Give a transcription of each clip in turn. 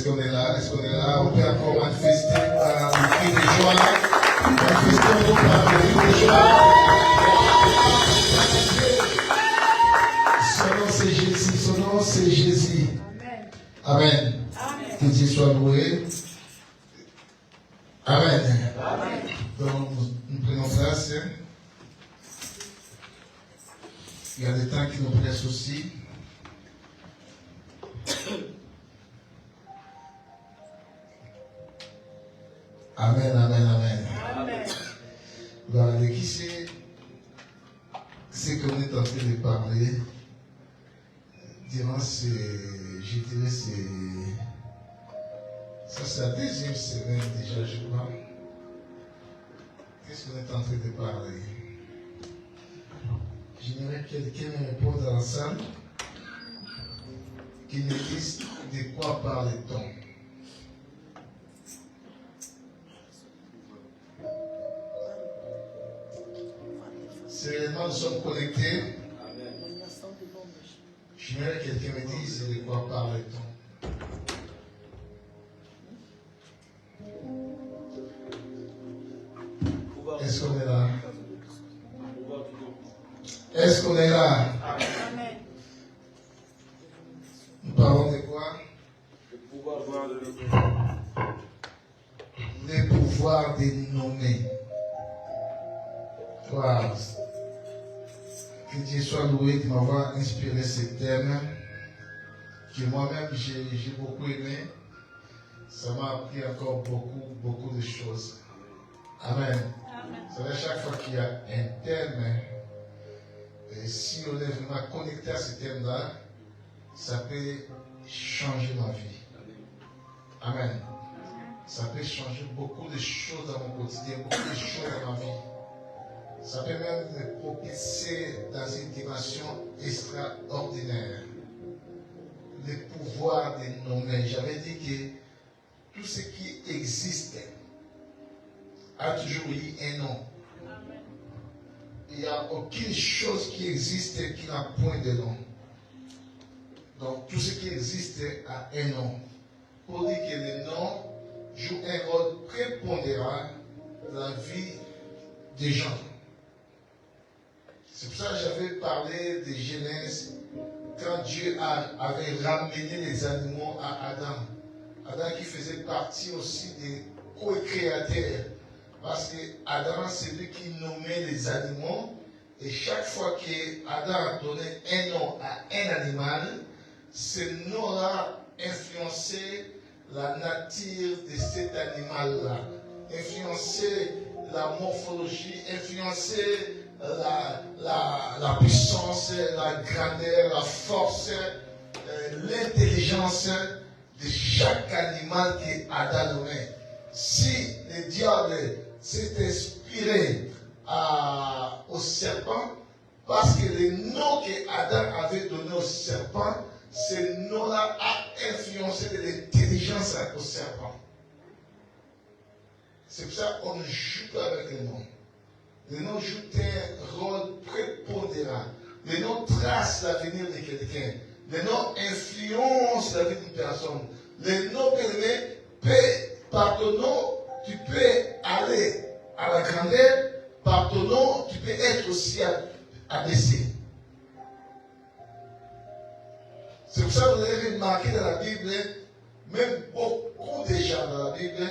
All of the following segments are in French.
qu'on est là? Est-ce qu'on est là? On peut encore manifester par le cri de joie. Manifestons par le cri de joie. Son nom c'est Jésus. Son nom c'est Jésus. Amen. Que Dieu soit loué. Amen. Amen. Donc, nous prenons place. Il y a des temps qui nous pressent aussi. Amen, amen, amen. Amen. Voilà, de qui c'est qu'on est en train de parler durant ces, je dirais, ça c'est la deuxième semaine déjà, je crois. Qu'est-ce qu'on est en train de parler? J'aimerais que quelqu'un me réponde dans la salle qui me dise de quoi parle-t-on. Sérieusement, nous sommes connectés. J'aimerais que quelqu'un me dise de quoi parle-t-on. Est-ce qu'on est là? Est-ce qu'on est là? Amen. Nous parlons de quoi? Le pouvoir de nommer. Le pouvoir de nommer. Wow. Que Dieu soit loué de m'avoir inspiré ce thème que moi-même j'ai beaucoup aimé. Ça m'a appris encore beaucoup de choses. Amen. Vous savez, chaque fois qu'il y a un thème, et si on est vraiment connecté à ce thème-là, ça peut changer ma vie. Amen. Ça peut changer beaucoup de choses dans mon quotidien, beaucoup de choses dans ma vie. Ça peut même me propulser dans une dimension extraordinaire. Le pouvoir de nommer. J'avais dit que tout ce qui existe a toujours eu un nom. Il n'y a aucune chose qui existe qui n'a point de nom. Donc tout ce qui existe a un nom. Pour dire que le nom joue un rôle prépondérant dans la vie des gens. C'est pour ça que j'avais parlé de Genèse quand Dieu avait ramené les animaux à Adam. Adam qui faisait partie aussi des co-créateurs. Parce que Adam, c'est lui qui nommait les animaux. Et chaque fois qu'Adam a donné un nom à un animal, ce nom-là influençait la nature de cet animal-là. Influençait la morphologie, influençait la puissance, la grandeur, la force, l'intelligence de chaque animal qu'Adam nommait. Si le diable s'est inspiré au serpent, parce que le nom qu'Adam avait donné au serpent, ce nom-là a influencé de l'intelligence au serpent. C'est pour ça qu'on ne joue pas avec le nom. Le nom joue un rôle prépondérant. Le nom trace l'avenir de quelqu'un. Le nom influence la vie d'une personne. Le nom permet, par ton nom, tu peux aller à la grandeur. Par ton nom, tu peux être aussi abaissé. C'est pour ça que vous avez remarqué dans la Bible, même beaucoup de gens dans la Bible,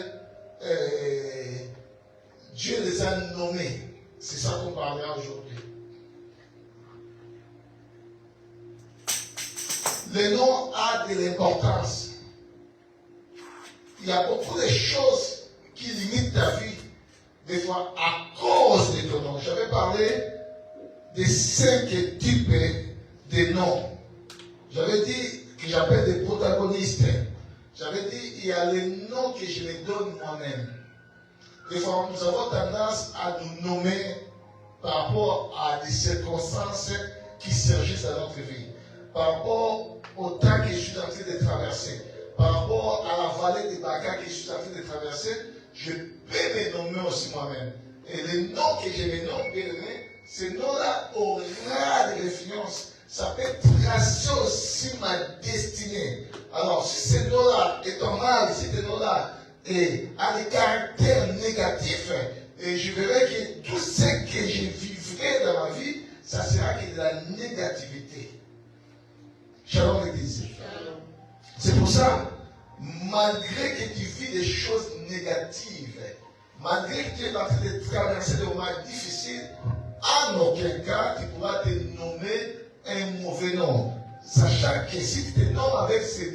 Dieu les a nommés. C'est ça qu'on parlera aujourd'hui. Le nom a de l'importance. Il y a beaucoup de choses qui limitent ta vie, des fois à cause de ton nom. J'avais parlé des 5 types de noms. J'avais dit que j'appelle des protagonistes. J'avais dit il y a les noms que je me donne moi-même. Des fois, nous avons tendance à nous nommer par rapport à des circonstances qui surgissent dans notre vie, par rapport au temps que je suis en train de traverser, par rapport à la vallée des Baka que je suis en train de traverser, je peux me nommer aussi moi-même. Et le nom que je me nomme, ce nom-là aura de l'influence. Ça peut tracer aussi ma destinée. Alors, si ce nom-là est en mal, si ce nom-là a des caractères négatifs, et je verrai que tout ce que je vivrai dans ma vie, ça sera que de la négativité. Shalom l'église. C'est pour ça, malgré que tu vis des choses négatives, malgré que tu es en train de traverser des moments difficiles, en aucun cas tu pourras te nommer un mauvais nom. Sachant que si tu te nommes avec ces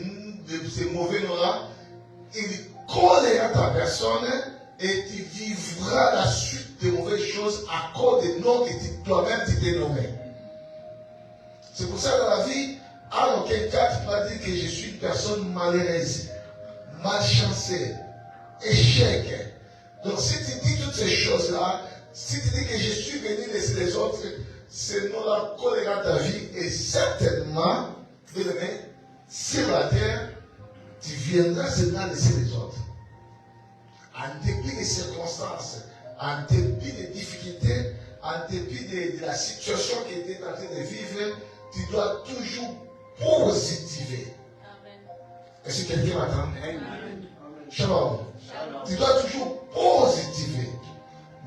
mauvais noms-là, il collera ta personne et tu vivras la suite des mauvaises choses à cause des noms que toi-même tu t'es nommé. C'est pour ça dans la vie, en aucun cas tu pourras dire que je suis une personne malheureuse, malchancée, échec. Donc si tu dis toutes ces choses-là, si tu dis que je suis venu laisser les autres, ce nom-là collera ta vie et certainement, bien aimé, sur la terre, tu viendras seulement laisser les autres. En dépit des circonstances, en dépit des difficultés, en dépit de la situation que tu es en train de vivre, tu dois toujours positiver. Est-ce que quelqu'un m'attend? Shalom. Tu dois toujours positiver.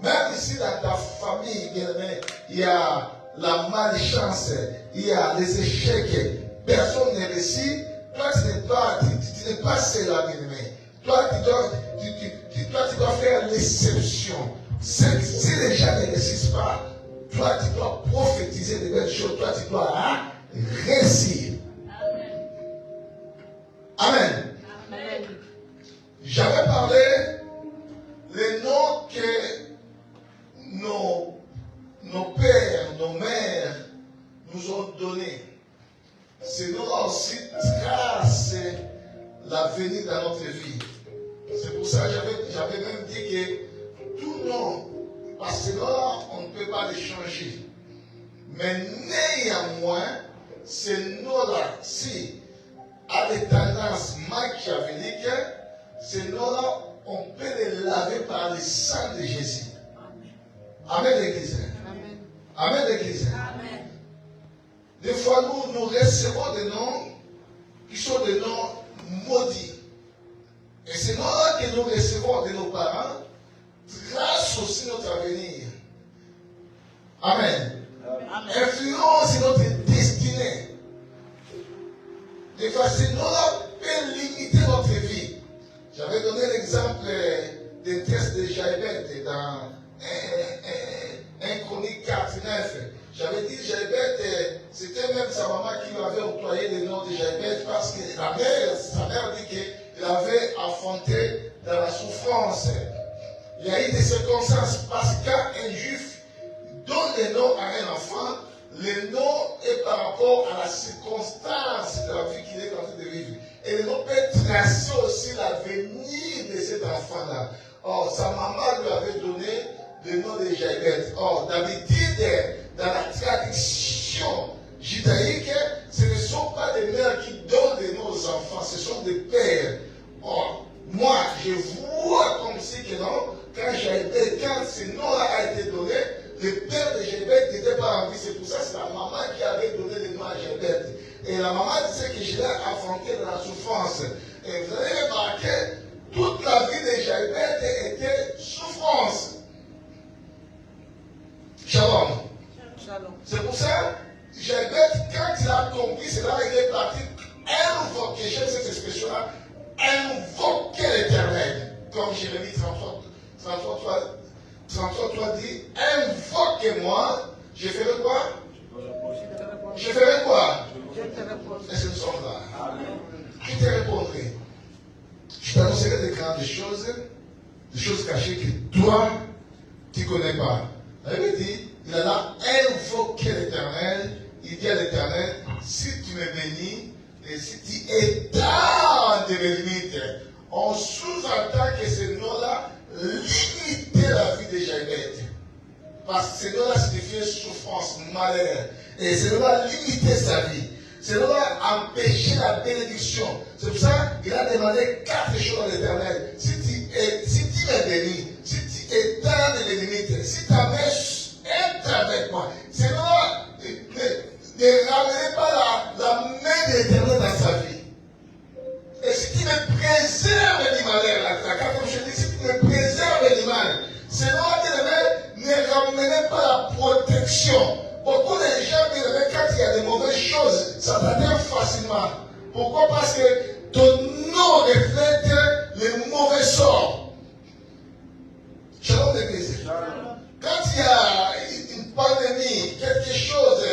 Même si dans ta famille, bien aimé, il y a la malchance, il y a les échecs, personne n'est réussi, toi tu n'es pas seul là, bien aimé. Toi tu dois faire l'exception. Si les gens ne réussissent pas, toi tu dois prophétiser de belles choses, toi tu dois réussir. Amen. Amen. J'avais parlé les noms que nos pères, nos mères nous ont donnés. Ces noms-là aussi tracent l'avenir dans notre vie. C'est pour ça que j'avais même dit que tout nom, parce que là, on ne peut pas les changer. Mais néanmoins, ces noms-là, si à des tendances machiavéliques, ces noms-là, on peut les laver par le sang de Jésus. Amen l'église. Amen l'église. Des fois, nous recevons des noms qui sont des noms maudits. Et ces noms-là que nous recevons de nos parents tracent aussi notre avenir. Amen. Influence notre destinée. Des fois, ces noms-là peuvent limiter notre vie. J'avais donné l'exemple des tests de Jaïbeth dans 1 Chronique 4, 9. J'avais dit Jaïbeth, c'était même sa maman qui lui avait employé le nom de Jaïbeth parce que sa mère dit qu'il avait affronté dans la souffrance. Il y a eu des circonstances parce qu'un juif donne le nom à un enfant, le nom est par rapport à la circonstance de la vie qu'il est en train de vivre. Et le nom peut tracer aussi l'avenir de cet enfant-là. Or, sa maman lui avait donné le nom de Jaïbeth. Or, d'habitude, dans la tradition judaïque, ce ne sont pas des mères qui donnent des noms aux enfants, ce sont des pères. Or, moi, je vois comme si que non, quand ce nom-là a été donné, le père de Jaïbeth n'était pas en vie. C'est pour ça que c'est la maman qui avait donné le nom à Jaïbeth. Et la maman disait que je l'ai affronté dans la souffrance. Et vous allez remarquer, toute la vie de Jaïbeth était souffrance. Shalom. C'est pour ça, Jaïbeth, quand il a compris cela, il est parti invoquer, j'aime cette expression-là, invoquer l'Éternel. Comme Jérémie 33 dit, invoquez-moi, je ferai quoi? Je ferai quoi? Est-ce que nous sommes là? Je te répondrai. Je t'annoncerai des grandes choses, des choses cachées que toi, tu ne connais pas. La Bible dit, il a invoqué l'Éternel, il dit à l'Éternel, si tu me bénis, et si tu étends de mes limites, on sous-entend que ce nom-là limitait la vie de Jaïbeth. Parce que ce nom-là signifiait souffrance, malheur. Et ce nom-là limitait sa vie. Ce nom-là empêchait la bénédiction. C'est pour ça qu'il a demandé 4 choses à l'Éternel. Si tu me bénis, si tu étends de mes limites, si ta main est avec moi, ce nom-là ne ramenait pas la main de l'Éternel dans sa vie. Beaucoup de gens, quand il y a des mauvaises choses, ça t'atteint facilement. Pourquoi? Parce que ton nom reflète les mauvais sorts. Shalom l'église. Quand il y a une pandémie, quelque chose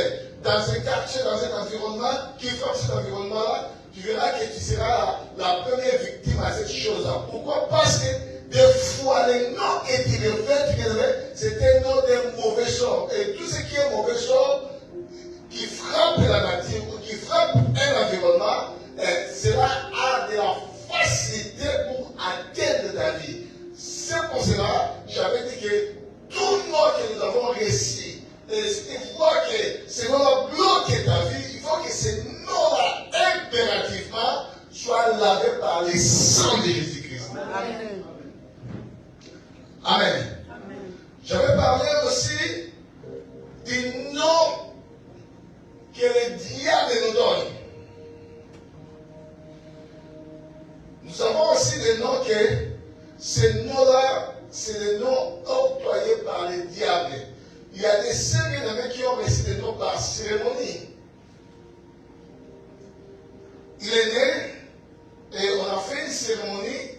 dans un quartier, dans un environnement qui frappe cet environnement-là, tu verras que tu seras la première victime à cette chose-là. Pourquoi? Parce que des fois, les noms que tu reflètes, c'est un nom de mauvais sort. Et tout ce qui est mauvais sort, qui frappe la nature, ou qui frappe un environnement, cela a de la facilité pour atteindre ta vie. C'est pour cela, j'avais dit que tout nom que nous avons réussi, il faut que ce nom bloque ta vie, il faut que ce nom-là, impérativement, soit lavé par le sang de Jésus-Christ. Amen. Amen. J'avais parlé aussi du nom que le diable nous donne. Nous avons aussi des noms que ces noms-là, c'est les noms octroyés par le diable. Il y a des séminaires qui ont reçu des noms par cérémonie. Il est né et on a fait une cérémonie.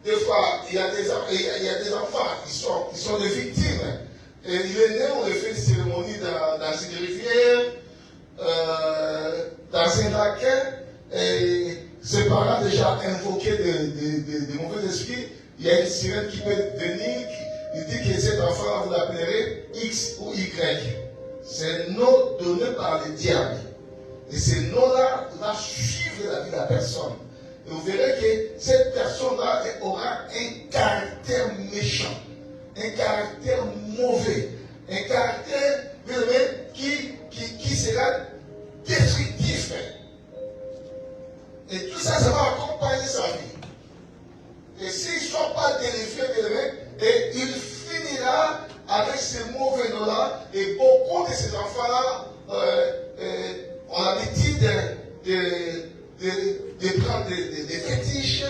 Des fois, il y a des enfants qui sont des victimes. Et il est né, on a fait une cérémonie dans une rivière, dans un lac. Et ses parents déjà invoqué des mauvais esprits. Il y a une sirène qui peut venir, il dit que cet enfant, vous l'appellerez X ou Y. C'est un nom donné par le diable. Et ce nom-là va suivre la vie de la personne. Et vous verrez que cette personne-là aura un caractère méchant, un caractère mauvais, un caractère qui sera destructif. Et tout ça, ça va accompagner sa vie. Et s'il ne soit pas délivré, et il finira avec ces mauvais noms-là, et beaucoup de ces enfants-là ont l'habitude de prendre des fétiches.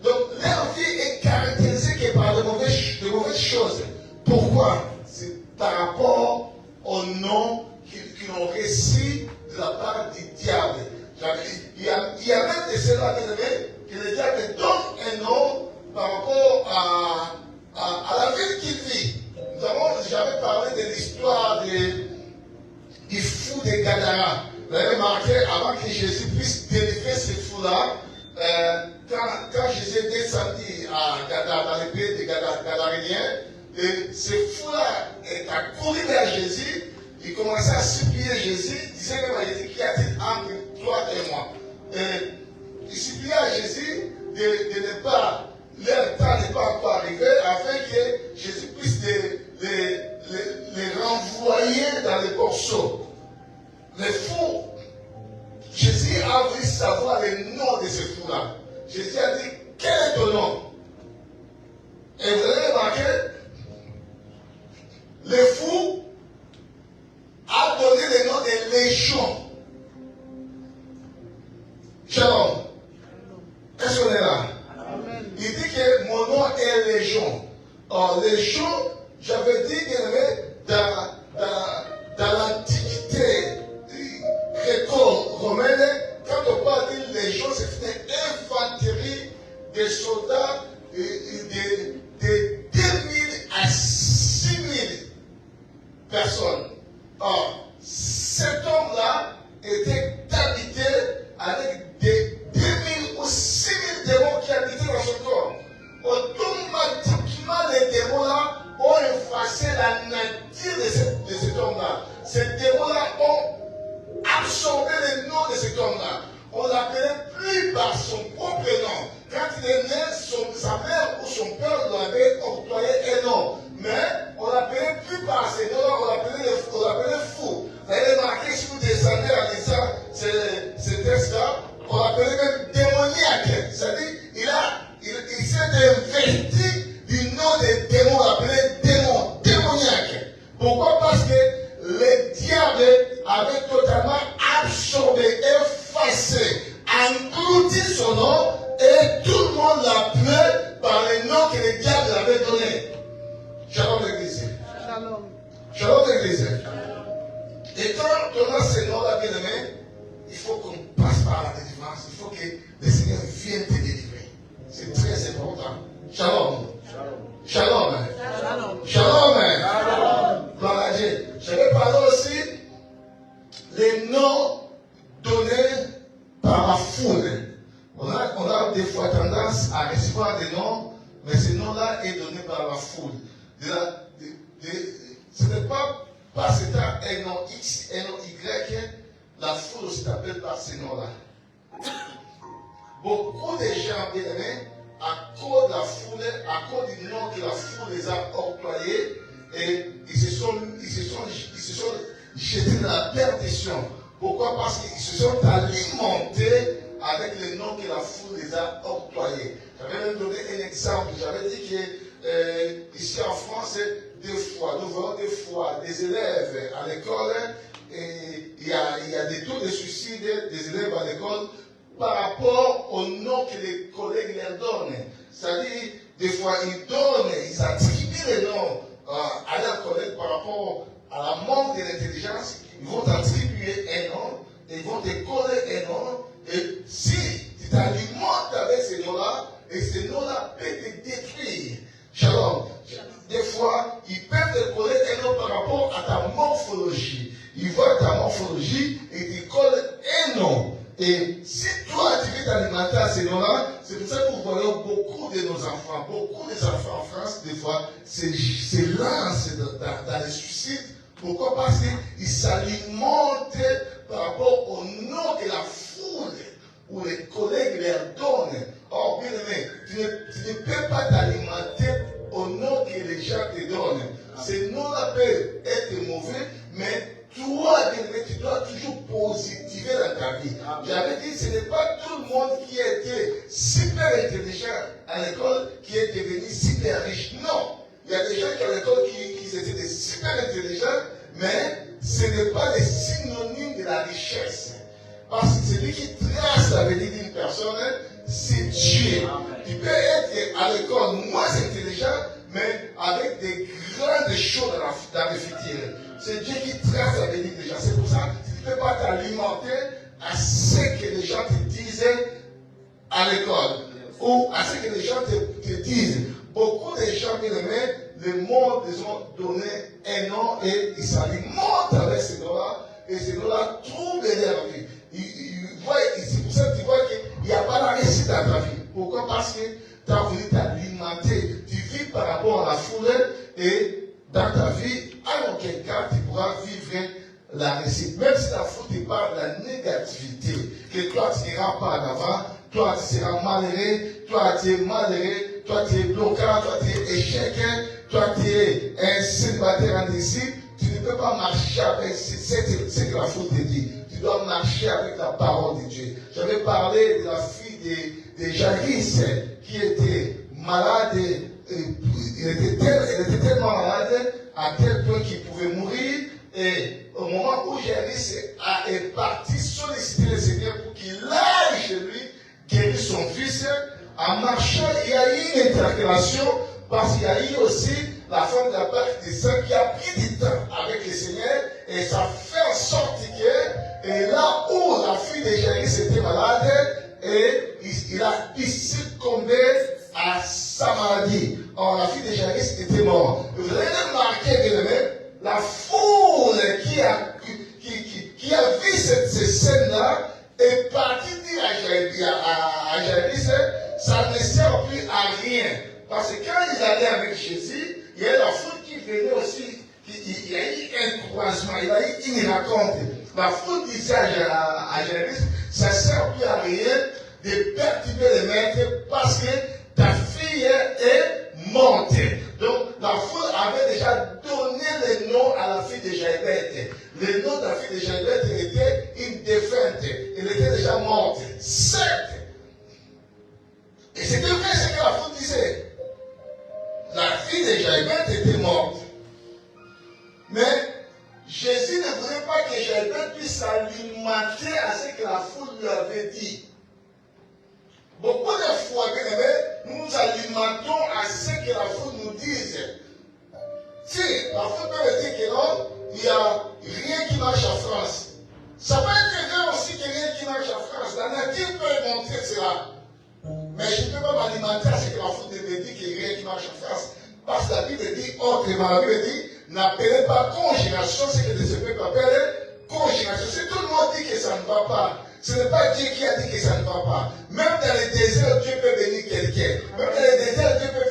Donc leur vie est caractérisée par de mauvaises choses. Pourquoi? C'est par rapport au nom qu'ils ont reçu de la part du diable. Il y a même de cela que le diable donne un nom par rapport à la ville qu'il vit. Nous avons jamais parlé de l'histoire du fou de Gadara. Vous avez remarqué, avant que Jésus puisse délivrer ces fous-là, quand Jésus est descendu à Gadara, dans les pays des Gadaréniens, ces fous-là a couru vers Jésus, il commençait à supplier Jésus, il disait même à Jésus, qu'y a-t-il entre toi et moi? Il suppliait à Jésus de ne pas, leur temps n'est pas encore arrivé, afin que Jésus puisse les renvoyer dans les corseaux. Les fous, Jésus a voulu savoir le nom de ces fous-là. Jésus a dit, quel est ton nom? Et vous avez remarqué, les fous a donné le nom de légion. Shalom. Est-ce qu'on est là? Amen. Il dit que mon nom est légion. Or, légion, j'avais dit que dans l'Antiquité gréco-romaine, quand on parle d'une légion, c'est une infanterie de soldats de 2000 à 6000 personnes. Or, cet homme-là était habité avec des 2000 ou 6000 démons qui habitaient dans son corps. Automatiquement, les démons-là ont effacé la nature de cet homme-là. Ces démons-là ont absorbé le nom de cet homme-là. On l'appelait plus par son propre nom. Quand il est né, sa mère ou son père lui avait octroyé un nom. Mais on l'appelait plus par ces noms-là, on l'appelait fou. Vous avez remarqué, si vous descendez en lisant ces textes-là, on l'appelait même démoniaque. C'est-à-dire, il s'est investi du nom des démons, on l'appelait démoniaque. Pourquoi? Parce que le diable avait totalement absorbé, effacé, englouti son nom, et tout le monde l'appelait par le nom que le diable avait donné. Shalom l'église. Shalom. Shalom l'église. Et quand on a ces noms-là, bien aimé, il faut qu'on passe par la délivrance. Il faut que le Seigneur vienne te délivrer. C'est très important. Shalom. Shalom. Shalom. Shalom. Shalom. Gloire à Dieu. Je vais parler aussi les noms donnés par la foule. On a des fois tendance à recevoir des noms, mais ce nom-là est donné par la foule. Ce n'est pas parce que tu as un nom X, un nom Y, la foule aussi t'appelle par ce nom-là. Beaucoup de gens, bien aimés, à cause de la foule, à cause du nom que la foule les a octroyés, et ils se sont jetés dans la perdition. Pourquoi? Parce qu'ils se sont alimentés avec les noms que la foule les a octroyés. J'avais même donné un exemple. J'avais dit que ici en France, nous voyons des fois des élèves à l'école, et il y a des taux de suicide des élèves à l'école par rapport au nom que les collègues leur donnent. C'est-à-dire, des fois, ils attribuent les noms à leurs collègues par rapport à la manque de l'intelligence. Ils vont t'attribuer un nom, et ils vont te coller un nom, et si tu t'alimentes avec ces noms-là, et ces noms-là peuvent te détruire. Shalom. Des fois, ils peuvent te coller un nom par rapport à ta morphologie. Ils voient ta morphologie et ils te collent un nom. Et si toi, tu veux t'alimenter à ces noms-là, c'est pour ça que nous voyons beaucoup de nos enfants, beaucoup des enfants en France, des fois, se lancent dans les suicides. Pourquoi? Parce qu'ils s'alimentent par rapport au nom de la foule ou les collègues leur donnent. Or, bien aimé, tu ne peux pas t'alimenter au nom que les gens te donnent. Ces noms-là peuvent être mauvais, mais toi, bien aimé, tu dois toujours positiver dans ta vie. J'avais dit, ce n'est pas tout le monde qui a été super intelligent à l'école qui est devenu super riche. Non. Il y a des gens qui à l'école qui étaient des super intelligents, mais ce n'est pas les synonymes de la richesse. Parce que celui qui trace la vie d'une personne, c'est Dieu. Tu peux être à l'école moins intelligent, mais avec des grandes choses dans le futur. C'est Dieu qui trace la vie des gens. C'est pour ça que tu ne peux pas t'alimenter à ce que les gens te disent à l'école. Ou à ce que les gens te disent. Beaucoup de gens, bien aimés, le monde les ont donné un nom et ils s'alimentent avec ces noms-là. Et ces noms-là trouvent leur vie. C'est pour ça que tu vois qu'il n'y a pas la réussite dans ta vie. Pourquoi? Parce que tu as voulu t'alimenter. Tu vis par rapport à la foule et dans ta vie, à aucun cas, tu pourras vivre la réussite. Même si la foule te parle de la négativité, que toi tu n'iras pas en avant, toi tu seras malheureux, toi tu es malheureux, toi tu es bloquant, toi tu es échec, toi tu es un célibataire indécis, tu ne peux pas marcher avec ce que la foule te dit. Tu dois marcher avec la parole de Dieu. J'avais parlé de la fille de Jairus qui était malade, elle était tellement malade à tel point qu'il pouvait mourir. Et au moment où Jairus est parti solliciter le Seigneur pour qu'il aille chez lui guérir son fils, en marchant, il y a eu une interpellation parce qu'il y a eu aussi la femme de la Pâque des Saints qui a pris du temps avec le Seigneur et ça fait en sorte que et là où la fille de Jairus était malade et il a succombé à sa maladie. Or la fille de Jairus était morte. Vous allez remarquer, bien aimé, la foule qui a vu cette scène-là est partie dire à Jairus, ça ne sert plus à rien. Parce que quand ils allaient avec Jésus, il y a la foule qui venait aussi, il y a eu un croisement, il y a eu une raconte. La foule disait à Jairus, ça ne sert plus à rien de perturber les maîtres parce que ta fille est morte. Donc la foule avait déjà donné le nom à la fille de Jairus. Le nom de la fille de Jairus était une défunte. Elle était déjà morte. Certes. Et c'était vrai ce que la foule disait. La fille de Jairus était morte. Mais Jésus ne voulait pas que Jairus puisse s'alimenter à ce que la foule lui avait dit. Beaucoup de fois, bien aimé, nous nous alimentons à ce que la foule nous dise. Si la foule peut dire que non, il n'y a rien qui marche à Ça peut être vrai aussi quelqu'un qui marche en France. La nature peut montrer cela. Mais je ne peux pas m'alimenter à ce que la faute me dit qu'il y a quelqu'un qui marche en France. Parce que la Bible dit, autrement, la Bible dit, n'appelez pas congélation ce que ce peuple appelle congélation. Si tout le monde dit que ça ne va pas, ce n'est pas Dieu qui a dit que ça ne va pas. Même dans les déserts, Dieu peut bénir quelqu'un. Même dans les déserts, Dieu peut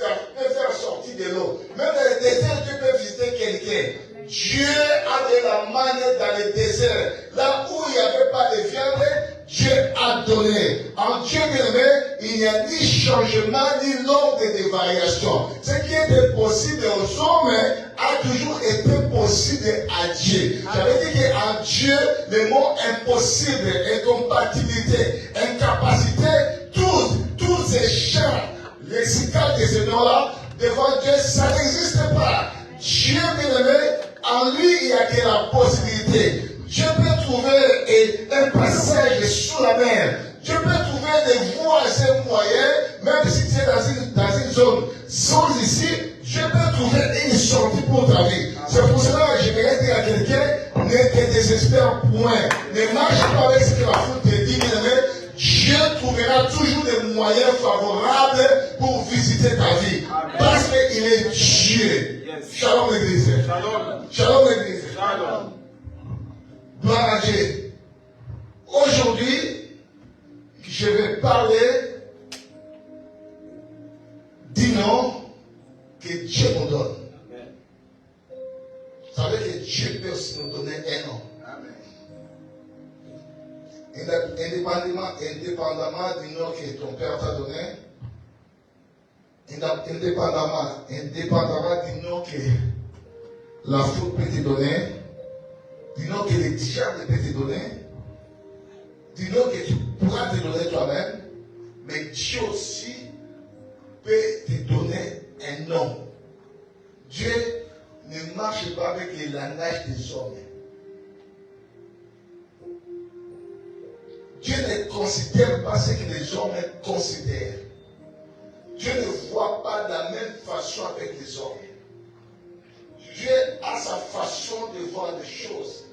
faire sortir de l'eau. Même dans les déserts, Dieu peut visiter quelqu'un. Dieu a de la manne dans les déserts. Là où il n'y avait pas de viande, Dieu a donné. En Dieu bien-aimé, il n'y a ni changement, ni nombre de variations. Ce qui était possible aux hommes a toujours été possible à Dieu. J'avais dit qu'en Dieu, le mot impossible, incompatibilité, incapacité, tous ces champs lexicaux de ce nom-là, devant Dieu, ça n'existe pas. Dieu bien-aimé, en lui, il n'y a que la possibilité. Dieu peut trouver un passage sous la mer. Dieu peut trouver des voies et moyens, même si tu es dans une zone ici, Dieu peut trouver une sortie pour ta vie. C'est pour cela que je vais dire à quelqu'un, ne te désespère point. Ne marche pas avec ce que la foule te dit, bien-aimé. Dieu trouvera toujours des moyens favorables pour visiter ta vie. Parce qu'il est Dieu. Shalom l'église. Shalom. Shalom l'église. Shalom. Gloire à Dieu. Aujourd'hui, je vais parler du nom que Dieu nous donne. Vous savez que Dieu peut aussi nous donner un nom. Indépendamment du nom que ton père t'a donné, indépendamment du nom que la foule peut te donner, du nom que le diable peut te donner, du nom que tu pourras te donner toi-même, mais Dieu aussi peut te donner un nom. Dieu ne marche pas avec les langages des hommes. Dieu ne considère pas ce que les hommes considèrent. Dieu ne voit pas de la même façon avec les hommes. Dieu a sa façon de voir les choses.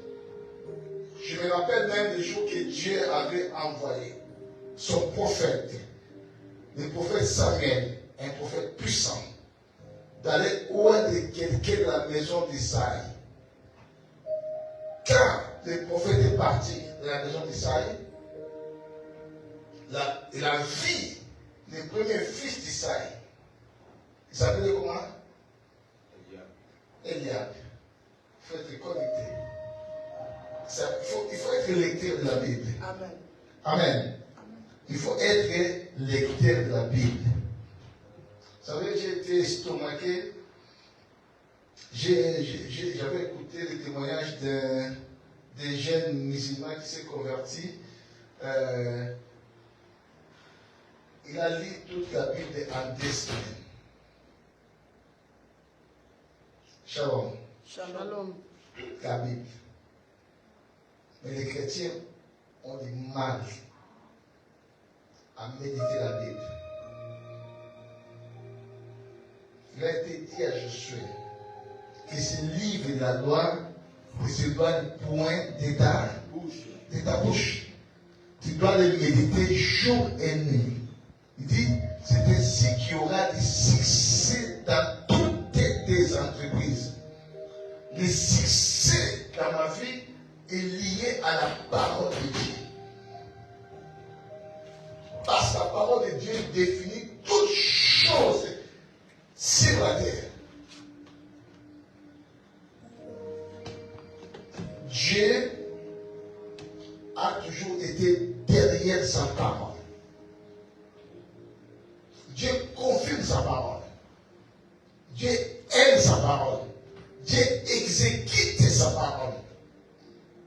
Je me rappelle même des jours que Dieu avait envoyé son prophète, le prophète Samuel, un prophète puissant, d'aller loin de quelqu'un de la maison d'Isaïe. Quand le prophète est parti de la maison d'Isaïe, il a vu le premier fils d'Isaïe. Il s'appelait comment? Eliab. Il faut être connecté. Il faut être lecteur de la Bible. Amen. Amen. Il faut être lecteur de la Bible. Vous savez, j'ai été estomaqué. J'avais écouté les témoignages des jeunes musulmans qui s'est convertis. Il a lu toute la Bible en 2 semaines. Shalom. Shalom. La Bible. Mais les chrétiens ont du mal à méditer la Bible. Il a été dit à Josué que ce livre de la loi ne se doit point de ta bouche. Tu dois le méditer jour et nuit. Il dit, c'est ainsi qu'il y aura du succès dans toutes tes entreprises. Le succès dans ma vie est lié à la parole de Dieu. Parce que la parole de Dieu définit toutes choses sur la terre. Dieu a toujours été derrière sa parole. Dieu confirme sa parole. Dieu aime sa parole. Dieu exécute sa parole.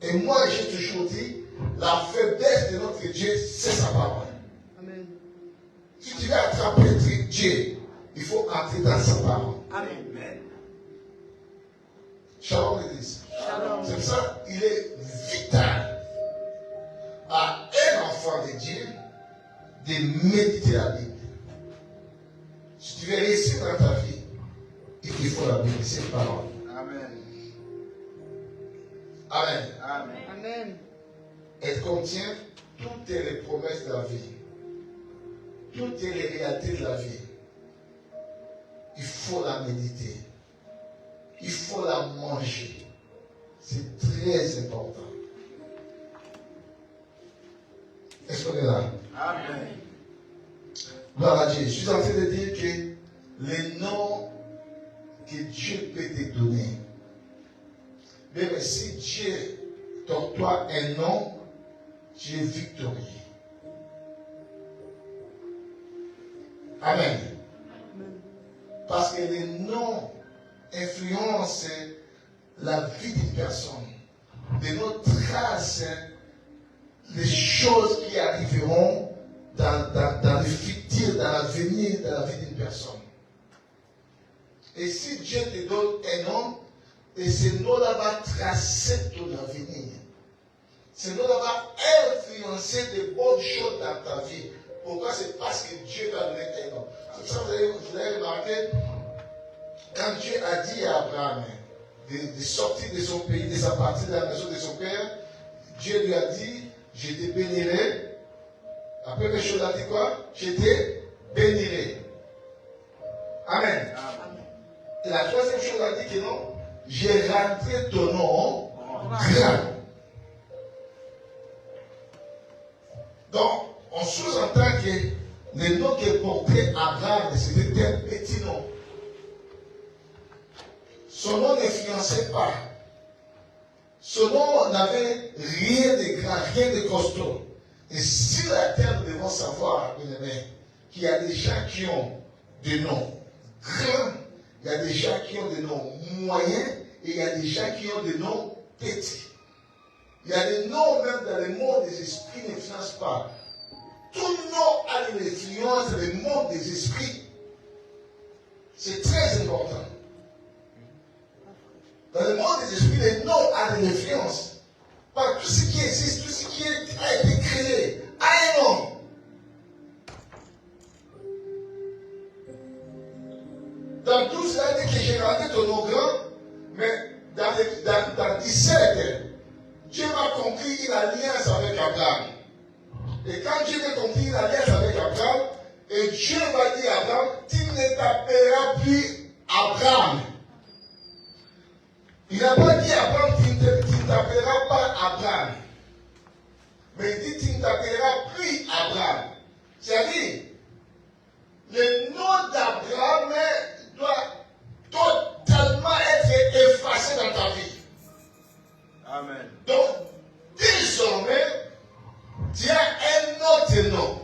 Et moi, j'ai toujours dit, la faiblesse de notre Dieu, c'est sa parole. Amen. Si tu veux attraper Dieu, il faut entrer dans sa parole. Amen. Shalom l'église. C'est pour ça qu'il est vital à un enfant de Dieu de méditer la Bible. Si tu veux réussir dans ta vie, il faut la Bible, c'est la parole. Amen. Amen. Amen. Amen. Elle contient toutes les promesses de la vie. Toutes les réalités de la vie. Il faut la méditer. Il faut la manger. C'est très important. Est-ce qu'on est là? Amen. Gloire à Dieu. Je suis en train de dire que les noms que Dieu peut te donner, même si Dieu t'octroie un nom, tu es victorieux. Amen. Parce que les noms influencent la vie d'une personne. Les noms tracent les choses qui arriveront dans le futur, dans l'avenir, dans la vie d'une personne. Et si Dieu te donne un nom, et ce nom-là va tracer ton avenir. Ce nom-là va influencer de bonnes choses dans ta vie. Pourquoi? C'est parce que Dieu t'a donné un nom. C'est ça, vous avez remarqué, quand Dieu a dit à Abraham de sortir de son pays, de sa partie de la maison de son père, Dieu lui a dit, je te bénirai. La première chose, il a dit quoi? Je te bénirai. Amen. Et la troisième chose, il a dit que non, j'ai rentré ton nom grand. Donc, on sous-entend que le nom que portait Abraham, c'était un petit nom. Son nom n'influençait pas. Son nom n'avait rien de grand, rien de costaud. Et si la terre, nous devons savoir, bien aimé, qu'il y a des gens qui ont des noms grands, il y a des gens qui ont des noms moyens, et il y a des gens qui ont des noms petits. Il y a des noms même dans le monde des esprits qui n'influencent pas. Tout nom a une influence dans le monde des esprits. C'est très important. Dans le monde des esprits, les noms ont une influence. Par tout ce qui existe, tout ce qui a été créé, a un nom. Dans 12, il a dit que j'ai rendu ton nom grand, mais dans 17, Dieu m'a conclu une alliance avec Abraham. Et quand Dieu m'a conclu une alliance avec Abraham, et Dieu m'a dit à Abraham, tu ne t'appelleras plus Abraham. Il n'a pas dit à Abraham, tu ne t'appelleras pas Abraham. Mais il dit, tu ne t'appelleras plus Abraham. C'est-à-dire, le nom d'Abraham doit totalement être effacé dans ta vie. Amen. Donc, désormais, tu as un autre nom.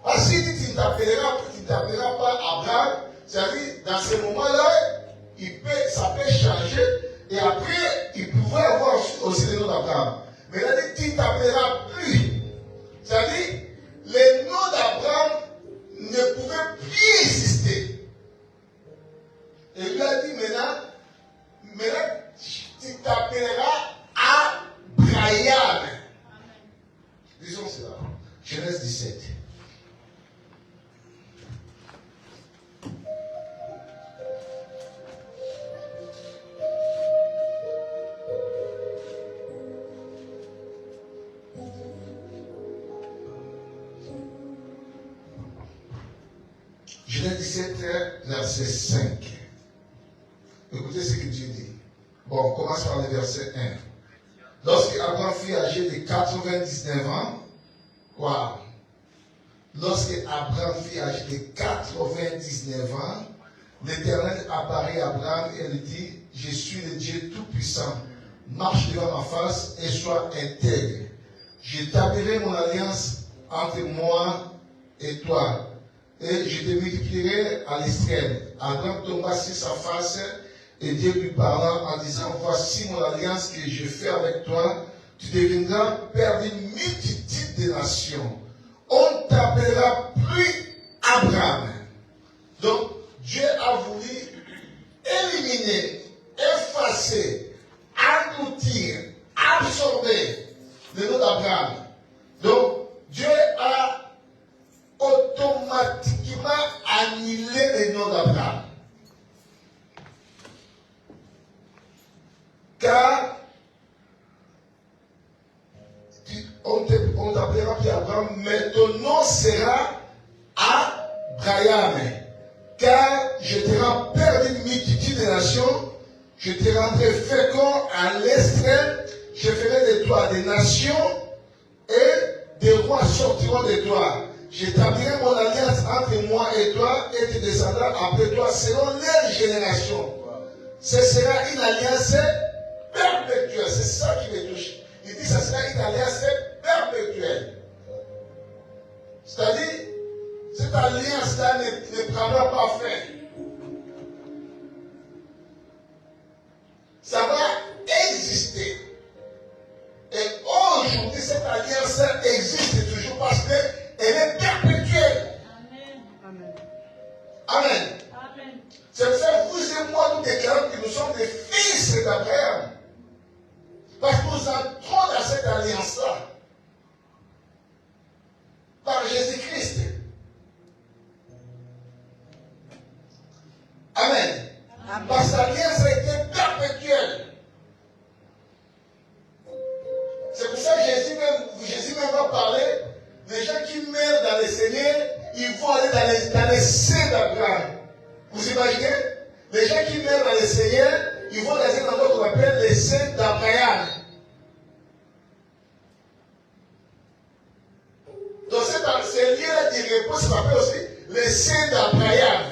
Parce qu'il dit, tu ne t'appelleras pas Abraham, c'est-à-dire, dans ce moment-là, ça peut changer, et après, il pouvait avoir aussi le nom d'Abraham. Mais il a dit, tu ne t'appelleras plus. C'est-à-dire, le nom d'Abraham ne pouvait plus exister. Et lui a dit, maintenant, tu t'appelleras Abraham. Disons cela. Genèse 17. Genèse 17, verset 5. Écoutez ce que Dieu dit. Bon, on commence par le verset 1. Lorsque Abraham fut âgé de 99 ans, wow. Lorsque Abraham fut âgé de 99 ans, l'Éternel apparaît à Abraham et lui dit, je suis le Dieu Tout-Puissant, marche devant ma face et sois intègre. J'établirai mon alliance entre moi et toi, et je te multiplierai à l'extrême. Abraham tomba sur sa face, et Dieu lui parla en disant, voici mon alliance que je fais avec toi, tu deviendras père d'une multitude de nations. On ne t'appellera plus Abraham. Donc, Dieu a voulu éliminer, effacer, engloutir, absorber le nom d'Abraham. Donc, Dieu a automatiquement annulé le nom d'Abraham. Car on t'appellera puis Abraham, mais ton nom sera Abraham. Car je te rends père d'une multitude de nations, je te rendrai fécond à l'extrême, je ferai de toi des nations et des rois sortiront de toi. J'établirai mon alliance entre moi et toi et tes descendants après toi selon les générations. Ce sera une alliance perpétuelle. C'est ça qui me touche. Il dit que ce sera une alliance perpétuelle. C'est-à-dire, cette alliance-là ne prendra pas fin. Ça va exister. Et aujourd'hui, cette alliance existe toujours parce qu'elle est perpétuelle. Amen. Amen. Amen. C'est pour ça que vous et moi, nous déclarons que nous sommes des fils d'Abraham. Parce que nous entrons dans cette alliance-là. Par Jésus-Christ. Amen. Amen. Parce que l'alliance a été perpétuelle. C'est pour ça que Jésus même va parler. Les gens qui meurent dans le Seigneur, ils vont aller dans les seins d'Abraham. Vous imaginez? Les gens qui meurent dans le Seigneur, ils vont dans un endroit qu'on appelle les seins d'Abraham. Donc ce lieu de repos, ça s'appelle aussi les seins d'Abraham.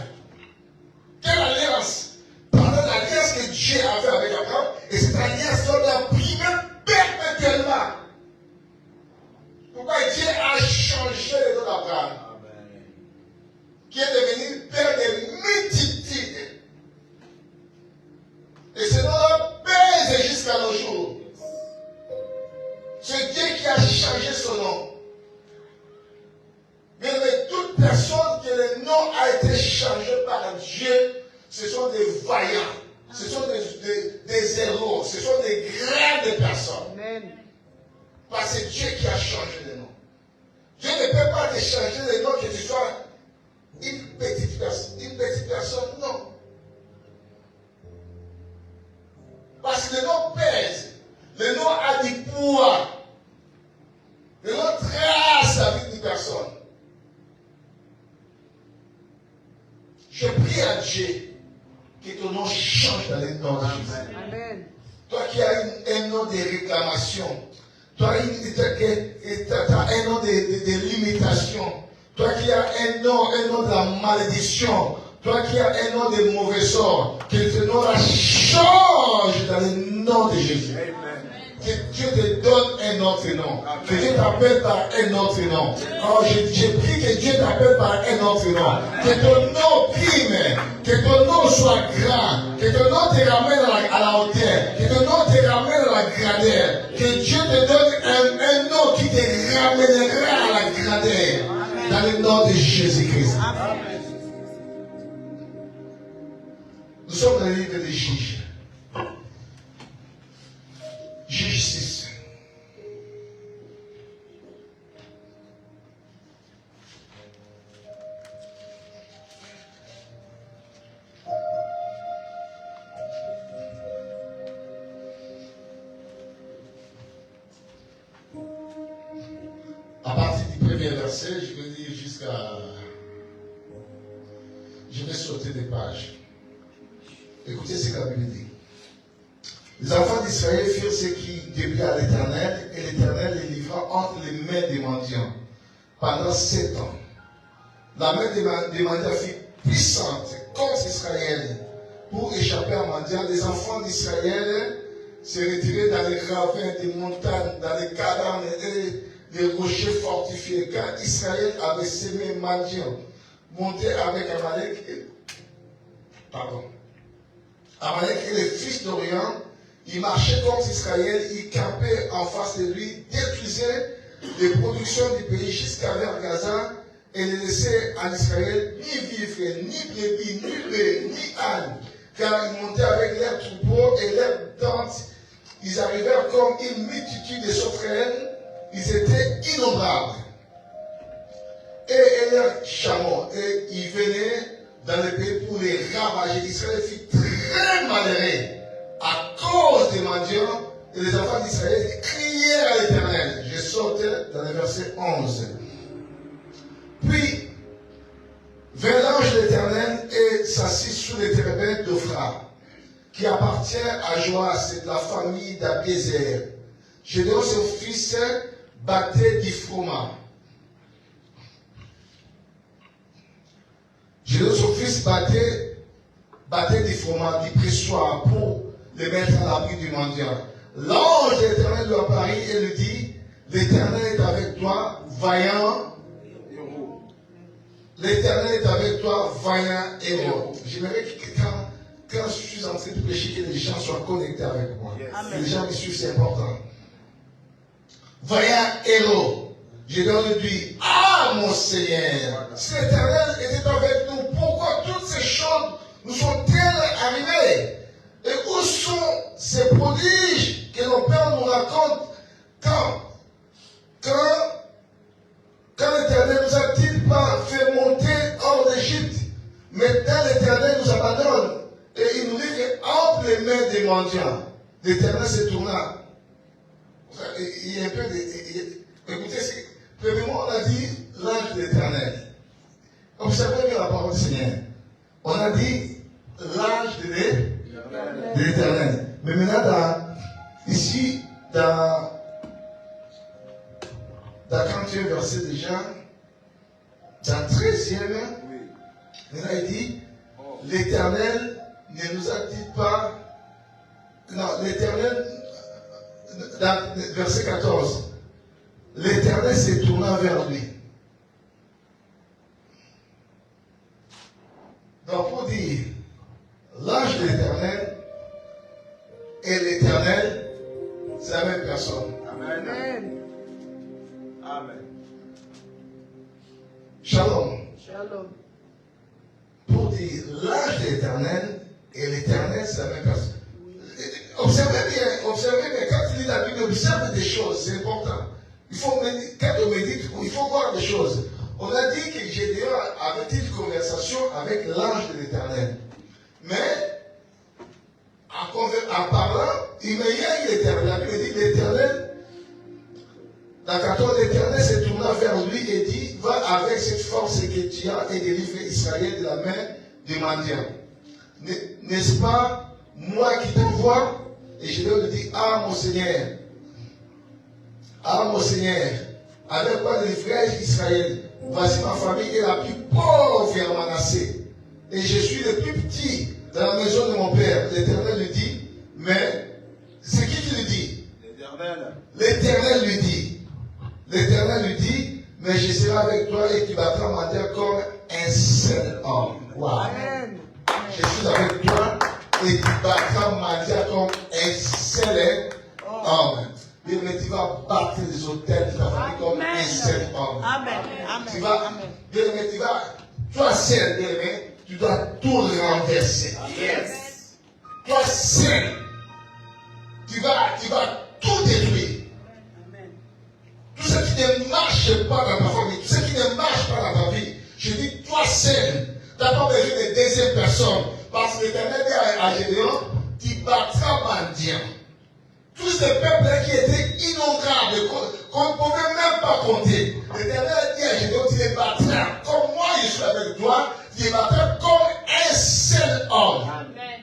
Quelle alliance? Pendant l'alliance que Dieu avait avec Abraham, et cette alliance doit primer perpétuellement. Pourquoi Dieu a changé le nom d'Abraham, qui est devenu père de multitudes. Et ce nom-là pèse jusqu'à nos jours. C'est Dieu qui a changé son nom. Mais toute personne que le nom a été changé par Dieu, ce sont des vaillants, ce sont des héros, ce sont des grandes personnes. Amen. Parce que c'est Dieu qui a changé le nom. Dieu ne peut pas te changer le nom que tu sois une petite personne, non. Parce que le nom pèse, le nom a du poids, le nom trace la vie d'une personne. Je prie à Dieu que ton nom change dans le nom de Jésus. Amen. Toi qui as un nom de réclamation, toi qui as un nom de limitation, toi qui as un nom de la malédiction, toi qui as un nom de mauvais sort, que ce nom-là change dans le nom de Jésus. Amen. Que Dieu te donne un autre nom. Amen. Que Dieu t'appelle par un autre nom. Oh, je prie que Dieu t'appelle par un autre nom. Amen. Que ton nom prime. Que ton nom soit grand. Que ton nom te ramène à la hauteur. Que ton nom te ramène à la grandeur. Que Dieu te donne un nom qui te ramènera à la grandeur. Amen. Dans le nom de Jésus-Christ. Nous sommes dans le livre des Juges. Juge 6. À partir du premier verset, je vais lire jusqu'à... Je vais sauter des pages. Écoutez ce que la Bible dit. Les enfants d'Israël firent ce qui déplut à l'Éternel, et l'Éternel les livra entre les mains des mendiants pendant 7 ans. La main des mendiants fut puissante contre Israël. Pour échapper à mendiants, les enfants d'Israël se retiraient dans les ravins des montagnes, dans les cavernes et les rochers fortifiés. Quand Israël avait semé mendiants, monté avec Amalek et les fils d'Orient, il marchait contre Israël, il campait en face de lui, détruisait les productions du pays jusqu'à vers Gaza et ne laissait en Israël ni vivre, ni brebis, ni bœufs, ni ânes, car ils montaient avec leurs troupeaux et leurs tentes. Ils arrivèrent comme une multitude de sauterelles, ils étaient innombrables. Et leurs chameaux, et ils venaient dans le pays pour les ravager. Israël fut très malheureux à cause des mendiants, et les enfants d'Israël crièrent à l'Éternel. Je sortais verset 11. Puis, vint l'ange de l'Éternel et s'assit sous les térébintes d'Ophra, qui appartient à Joas, c'est de la famille d'Abiézer. Gédéon, son fils, battait d'Iphroma. Gédéon, son fils, battait d'Iphroma, du pressoir, pour les mettre à l'abri du mendiant. L'ange de l'Éternel lui apparut et lui dit, l'Éternel est avec toi, vaillant héros. L'Éternel est avec toi, vaillant héros. J'aimerais que quand je suis en train de prêcher, que les gens soient connectés avec moi. Que les gens me suivent, c'est important. Vaillant héros. Gédéon lui dit, ah mon Seigneur, si l'Éternel était avec nous, pourquoi toutes ces choses nous sont-elles arrivées? Et où sont ces prodiges que nos pères nous racontent quand l'Éternel nous a-t-il pas fait monter hors d'Égypte? Maintenant l'Éternel nous abandonne et il nous livre entre les mains des mendiants. L'Éternel se tourna. Il y a un peu de... Écoutez, premièrement on a dit l'ange de l'Éternel. Observez bien la parole du Seigneur. On a dit l'ange de l'Éternel. Mais maintenant, ici, dans 41 verset déjà, dans 13e, il dit, l'Éternel ne nous a-t-il pas, non, l'Éternel, dans verset 14, l'Éternel s'est tourné vers lui. Donc pour dire, l'ange de l'Éternel et l'Éternel, c'est la même personne. Amen. Amen. Shalom. Shalom. Pour dire, l'ange de l'Éternel et l'Éternel, c'est la même personne. Observez bien, quand il lit la Bible, observe des choses, c'est important. Quand on médite, il faut voir des choses. On a dit que Gédéon avait une conversation avec l'ange de l'Éternel. Mais, en parlant, il me dit l'Éternel. La Bible dit l'Éternel, dans 14, l'Éternel se tourna vers lui et dit, va avec cette force que tu as et délivre Israël de la main des mendiants. N'est-ce pas moi qui te vois? Et Gédéon lui dit, ah mon Seigneur, avec quoi délivrer Israël? Voici ma famille est la plus pauvre en Manassé. Et je suis le plus petit dans la maison de mon père. L'Éternel lui dit, mais c'est qui lui dit? L'Éternel lui dit, mais je serai avec toi et tu battras ma terre comme un seul homme. Wow. Amen. Je suis avec toi et tu battras ma terre comme un seul homme. Mais tu vas battre les hôtels de ta famille comme un seul homme. Amen. Toi seul, tu dois tout renverser. Yes. Toi seul, tu vas tout détruire. Amen. Tout ce qui ne marche pas dans ta famille, tout ce qui ne marche pas dans ta vie, je dis toi seul, tu n'as pas besoin de deuxième personne. Parce que l'Éternel dit à Gédéon, tu battras mendiant. Tous ces peuples qui étaient innombrables, qu'on ne pouvait même pas compter. L'Éternel dit à Gédéon, tu les battras. Comme moi je suis avec toi, tu les battras comme un seul homme. Amen.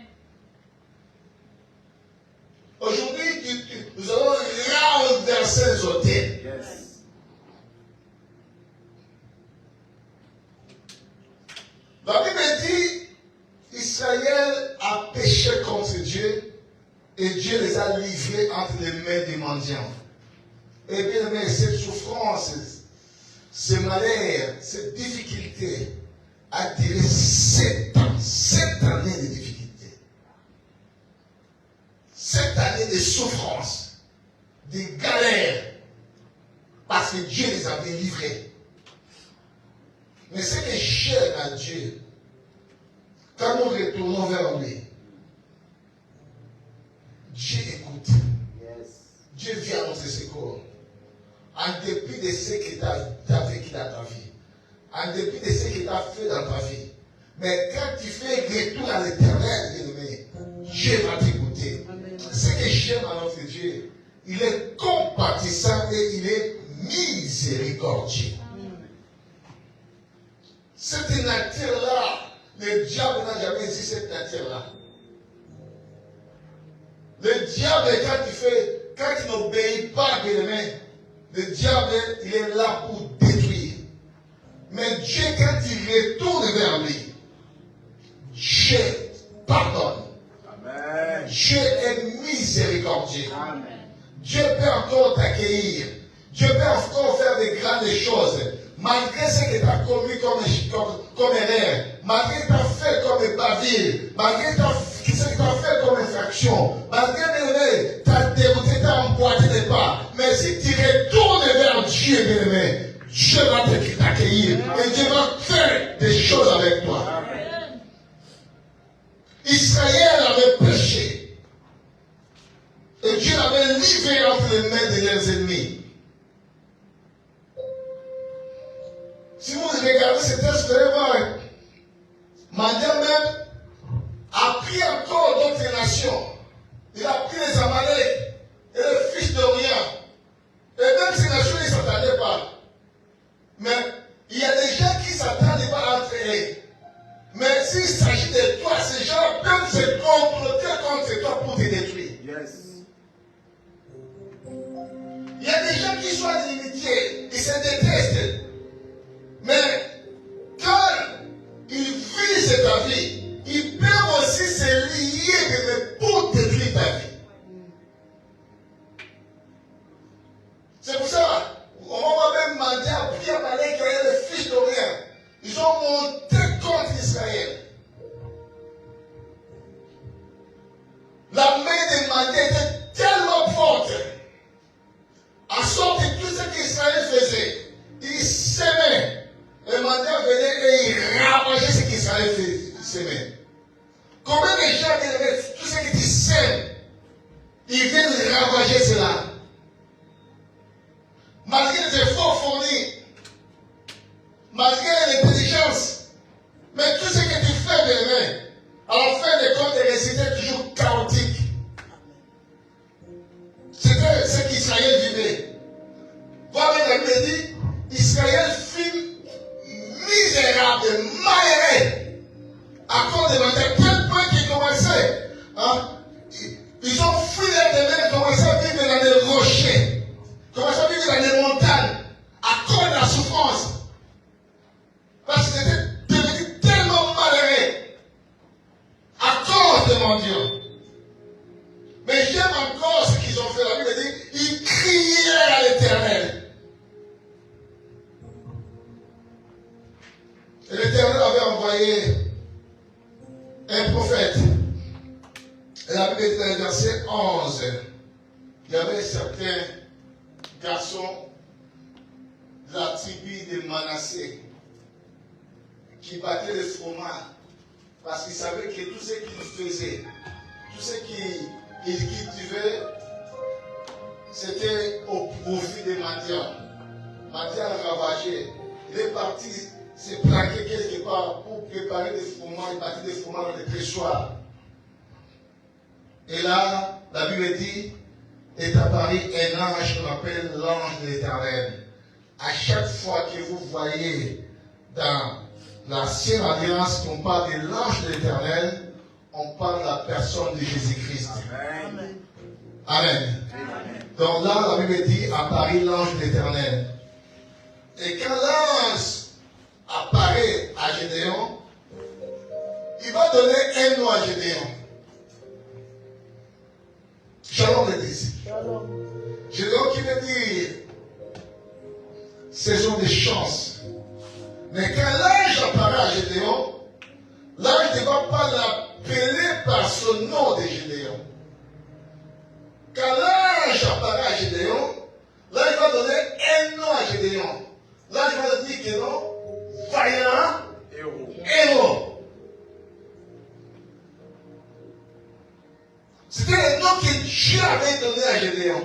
Aujourd'hui, nous allons renverser les hôtels. Yes. La Bible dit, Israël a péché contre Dieu. Et Dieu les a livrés entre les mains des mendiants. Et bien aimé, cette souffrance, ce malheur, cette difficulté a duré 7 ans. 7 années de difficulté. 7 années de souffrance, de galère. Parce que Dieu les avait livrés. Mais ce que j'aime à Dieu, quand nous retournons vers lui, Dieu écoute. Yes. Dieu vient à notre secours. En dépit de ce que tu as vécu dans ta vie. En dépit de ce que tu as fait dans ta vie. Mais quand tu fais retour à l'Éternel, bien-aimé, Dieu va t'écouter. Ce que j'aime à notre Dieu, il est compatissant et il est miséricordieux. Cette nature-là, le diable n'a jamais dit cette nature-là. Le diable, quand il n'obéit pas, bien aimé, le diable, il est là pour détruire. Mais Dieu, quand il retourne vers lui, Dieu pardonne. Amen. Dieu est miséricordieux. Amen. Dieu peut encore t'accueillir. Dieu peut encore faire de grandes choses. Malgré ce que tu as commis comme erreur, malgré ce que tu as fait comme bavure, malgré ce que tu as fait comme infraction, malgré que tu as dérouté, tu as emboîté des pas, mais si tu retournes vers Dieu, bien-aimé, Dieu va t'accueillir et Dieu va faire des choses avec toi. Amen. Israël avait péché et Dieu l'avait livré entre les mains de leurs ennemis. Si vous regardez ce texte, vous allez voir, Madian même a pris encore d'autres nations. Il a pris les Amalek et les fils d'Orient. Et même ces nations, ils ne s'attendaient pas. Mais il y a des gens qui ne s'attendaient pas entre eux. Mais s'il s'agit de toi, ces gens peuvent se comploter contre toi pour te détruire. Yes. Il y a des gens qui sont en inimitié, ils se détestent. Mais quand ils visent ta vie, ils peuvent aussi se lier pour détruire ta vie. C'est pour ça, on va même demander à Pierre Malek qui est le fils d'Orient. Ils ont monté contre Israël. La main de Mandé était tellement forte, à sorte que tout ce qu'Israël faisait, il s'aimait. Le mandat venait et il ravageait ce qu'Israël s'aimait. Combien de gens viennent, tout ce que tu sèmes, ils viennent ravager cela. Malgré les efforts fournis, malgré l'intelligence, mais tout ce que tu fais de main, à la fin des comptes, les résultats toujours chaotiques. C'était ce qu'Israël vivait. Voilà, la Bible dit, Israël fut misérable, malheureux, à cause de l'enterre, tel point qu'ils commençaient, ils ont fui les domaines, commençaient à vivre dans les rochers, commençaient à vivre dans les montagnes, à cause de la souffrance. Parce qu'ils étaient devenus tellement malheureux, à cause de mon Dieu. Mais j'aime encore ce qu'ils ont fait. La Bible dit, ils crièrent à l'Éternel. Et l'Éternel avait envoyé un prophète. Et la Bible dit dans le verset 11, il y avait certains garçons de la tribu de Manassé qui battaient le froment parce qu'ils savaient que tout ce qu'ils faisaient, tout ce qu'ils cultivaient, c'était au profit de Madian. Madian a ravagé. Il est parti se plaquer quelque part pour préparer des fromages, il battait des fromages dans les pressoirs. Et là, la Bible dit, est apparu un ange qu'on appelle l'ange de l'Éternel. À chaque fois que vous voyez dans l'ancienne alliance qu'on parle de l'ange de l'Éternel, on parle de la personne de Jésus-Christ. Amen. Amen. Amen. Donc là, la Bible dit, apparu l'ange de l'Éternel. Et quand l'ange apparaît à Gédéon, il va donner un nom à Gédéon. Shalom les disciples. Gédéon qui veut dire saison de chance. Mais quand l'ange apparaît à Gédéon, l'ange ne va pas l'appeler par son nom de Gédéon. Quand l'ange apparaît à Gédéon, l'ange va donner un nom à Gédéon. L'ange va dire que non, vaillant héros. C'était le nom que Dieu avait donné à Gédéon.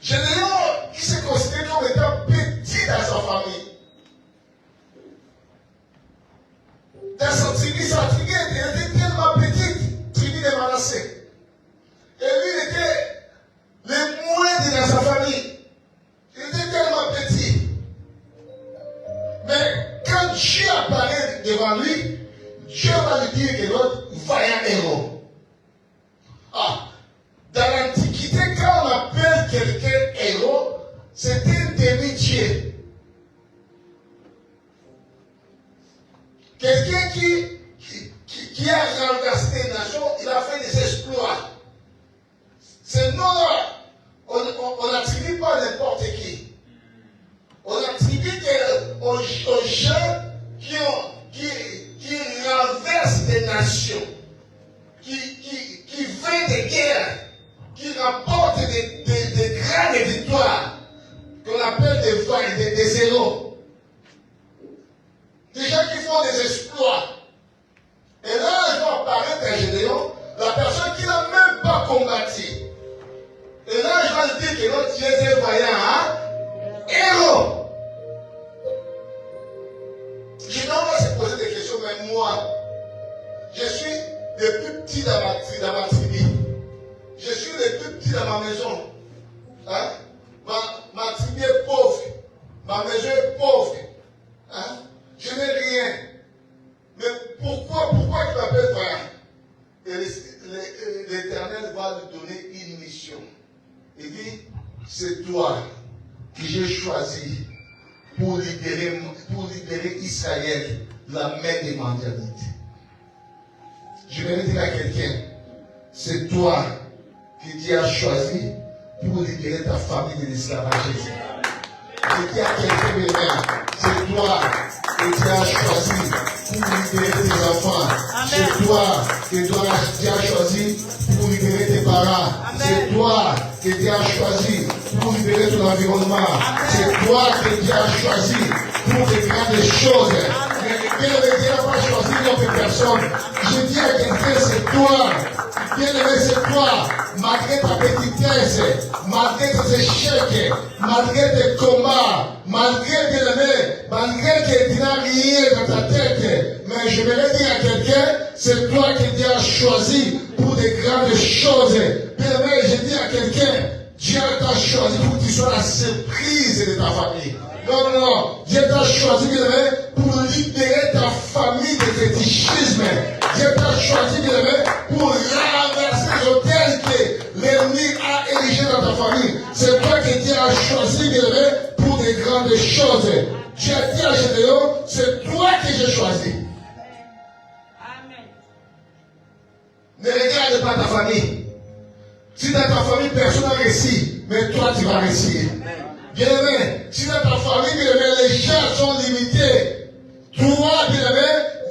Gédéon qui se considérait comme étant petit dans sa famille. Dans sa tribu était tellement petite, tribu de Manassé. Et lui, il était le moindre dans sa famille. Il était tellement petit. devant lui, Dieu va lui dire que l'autre vaillant héros. Ah, dans l'Antiquité, quand on appelle quelqu'un héros, c'est un demi-dieu. Quelqu'un qui a renversé des nations, il a fait des exploits. Ce nom-là, on n'attribue pas à n'importe qui. On attribue aux gens qui renversent des nations, qui vainquent des guerres, qui remportent des grandes victoires, qu'on appelle des héros. Des gens qui font des exploits. Et là, je vais apparaître un Gédéon, la personne qui n'a même pas combattu. Et là, je vais dire que notre Dieu est vaillant, hein? Héros. Gédéon va se poser des questions, mais moi, je suis le plus petit dans ma tribu. Je suis le plus petit dans ma maison. Hein? Ma tribu est pauvre. Ma maison est pauvre. Hein? Je n'ai rien. Mais pourquoi tu m'appelles vaillant? Et l'Éternel va lui donner une mission. Il dit, c'est toi que j'ai choisi pour libérer Israël de la main des mondialités. Je vais dire à quelqu'un, c'est toi que Dieu a choisi pour libérer ta famille de l'esclavagisme. Je dis à quelqu'un, c'est toi que Dieu a choisi pour libérer tes enfants. C'est toi que Dieu a choisi pour libérer tes parents. C'est toi que Dieu a choisi pour libérer ton environnement. C'est toi que Dieu a choisi pour de grandes choses. Mais Dieu n'a pas choisi d'autres personnes. Je dis à quelqu'un, c'est toi. Bien-aimé, c'est toi. Malgré ta petitesse, malgré tes échecs, malgré tes combats, malgré que tu n'as rien dans ta tête, mais je vais dire à quelqu'un, c'est toi qui Dieu a choisi pour de grandes choses. Bien-aimé, je dis à quelqu'un, Dieu t'a choisi pour que tu sois la surprise de ta famille. Non. Dieu t'a choisi, bien-aimé, pour libérer ta famille de fétichisme. Dieu t'a choisi, bien-aimé, pour renverser les hôtels que l'ennemi a érigés dans ta famille. C'est toi que Dieu a choisi, bien-aimé, pour des grandes choses. Dieu a dit à Gédéon, c'est toi que j'ai choisi. Amen. Ne regarde pas ta famille. Si dans ta famille, personne n'a réussi, mais toi, tu vas réussir. Bien-aimé, si dans ta famille, bien-aimé, les gens sont limités, toi, bien-aimé,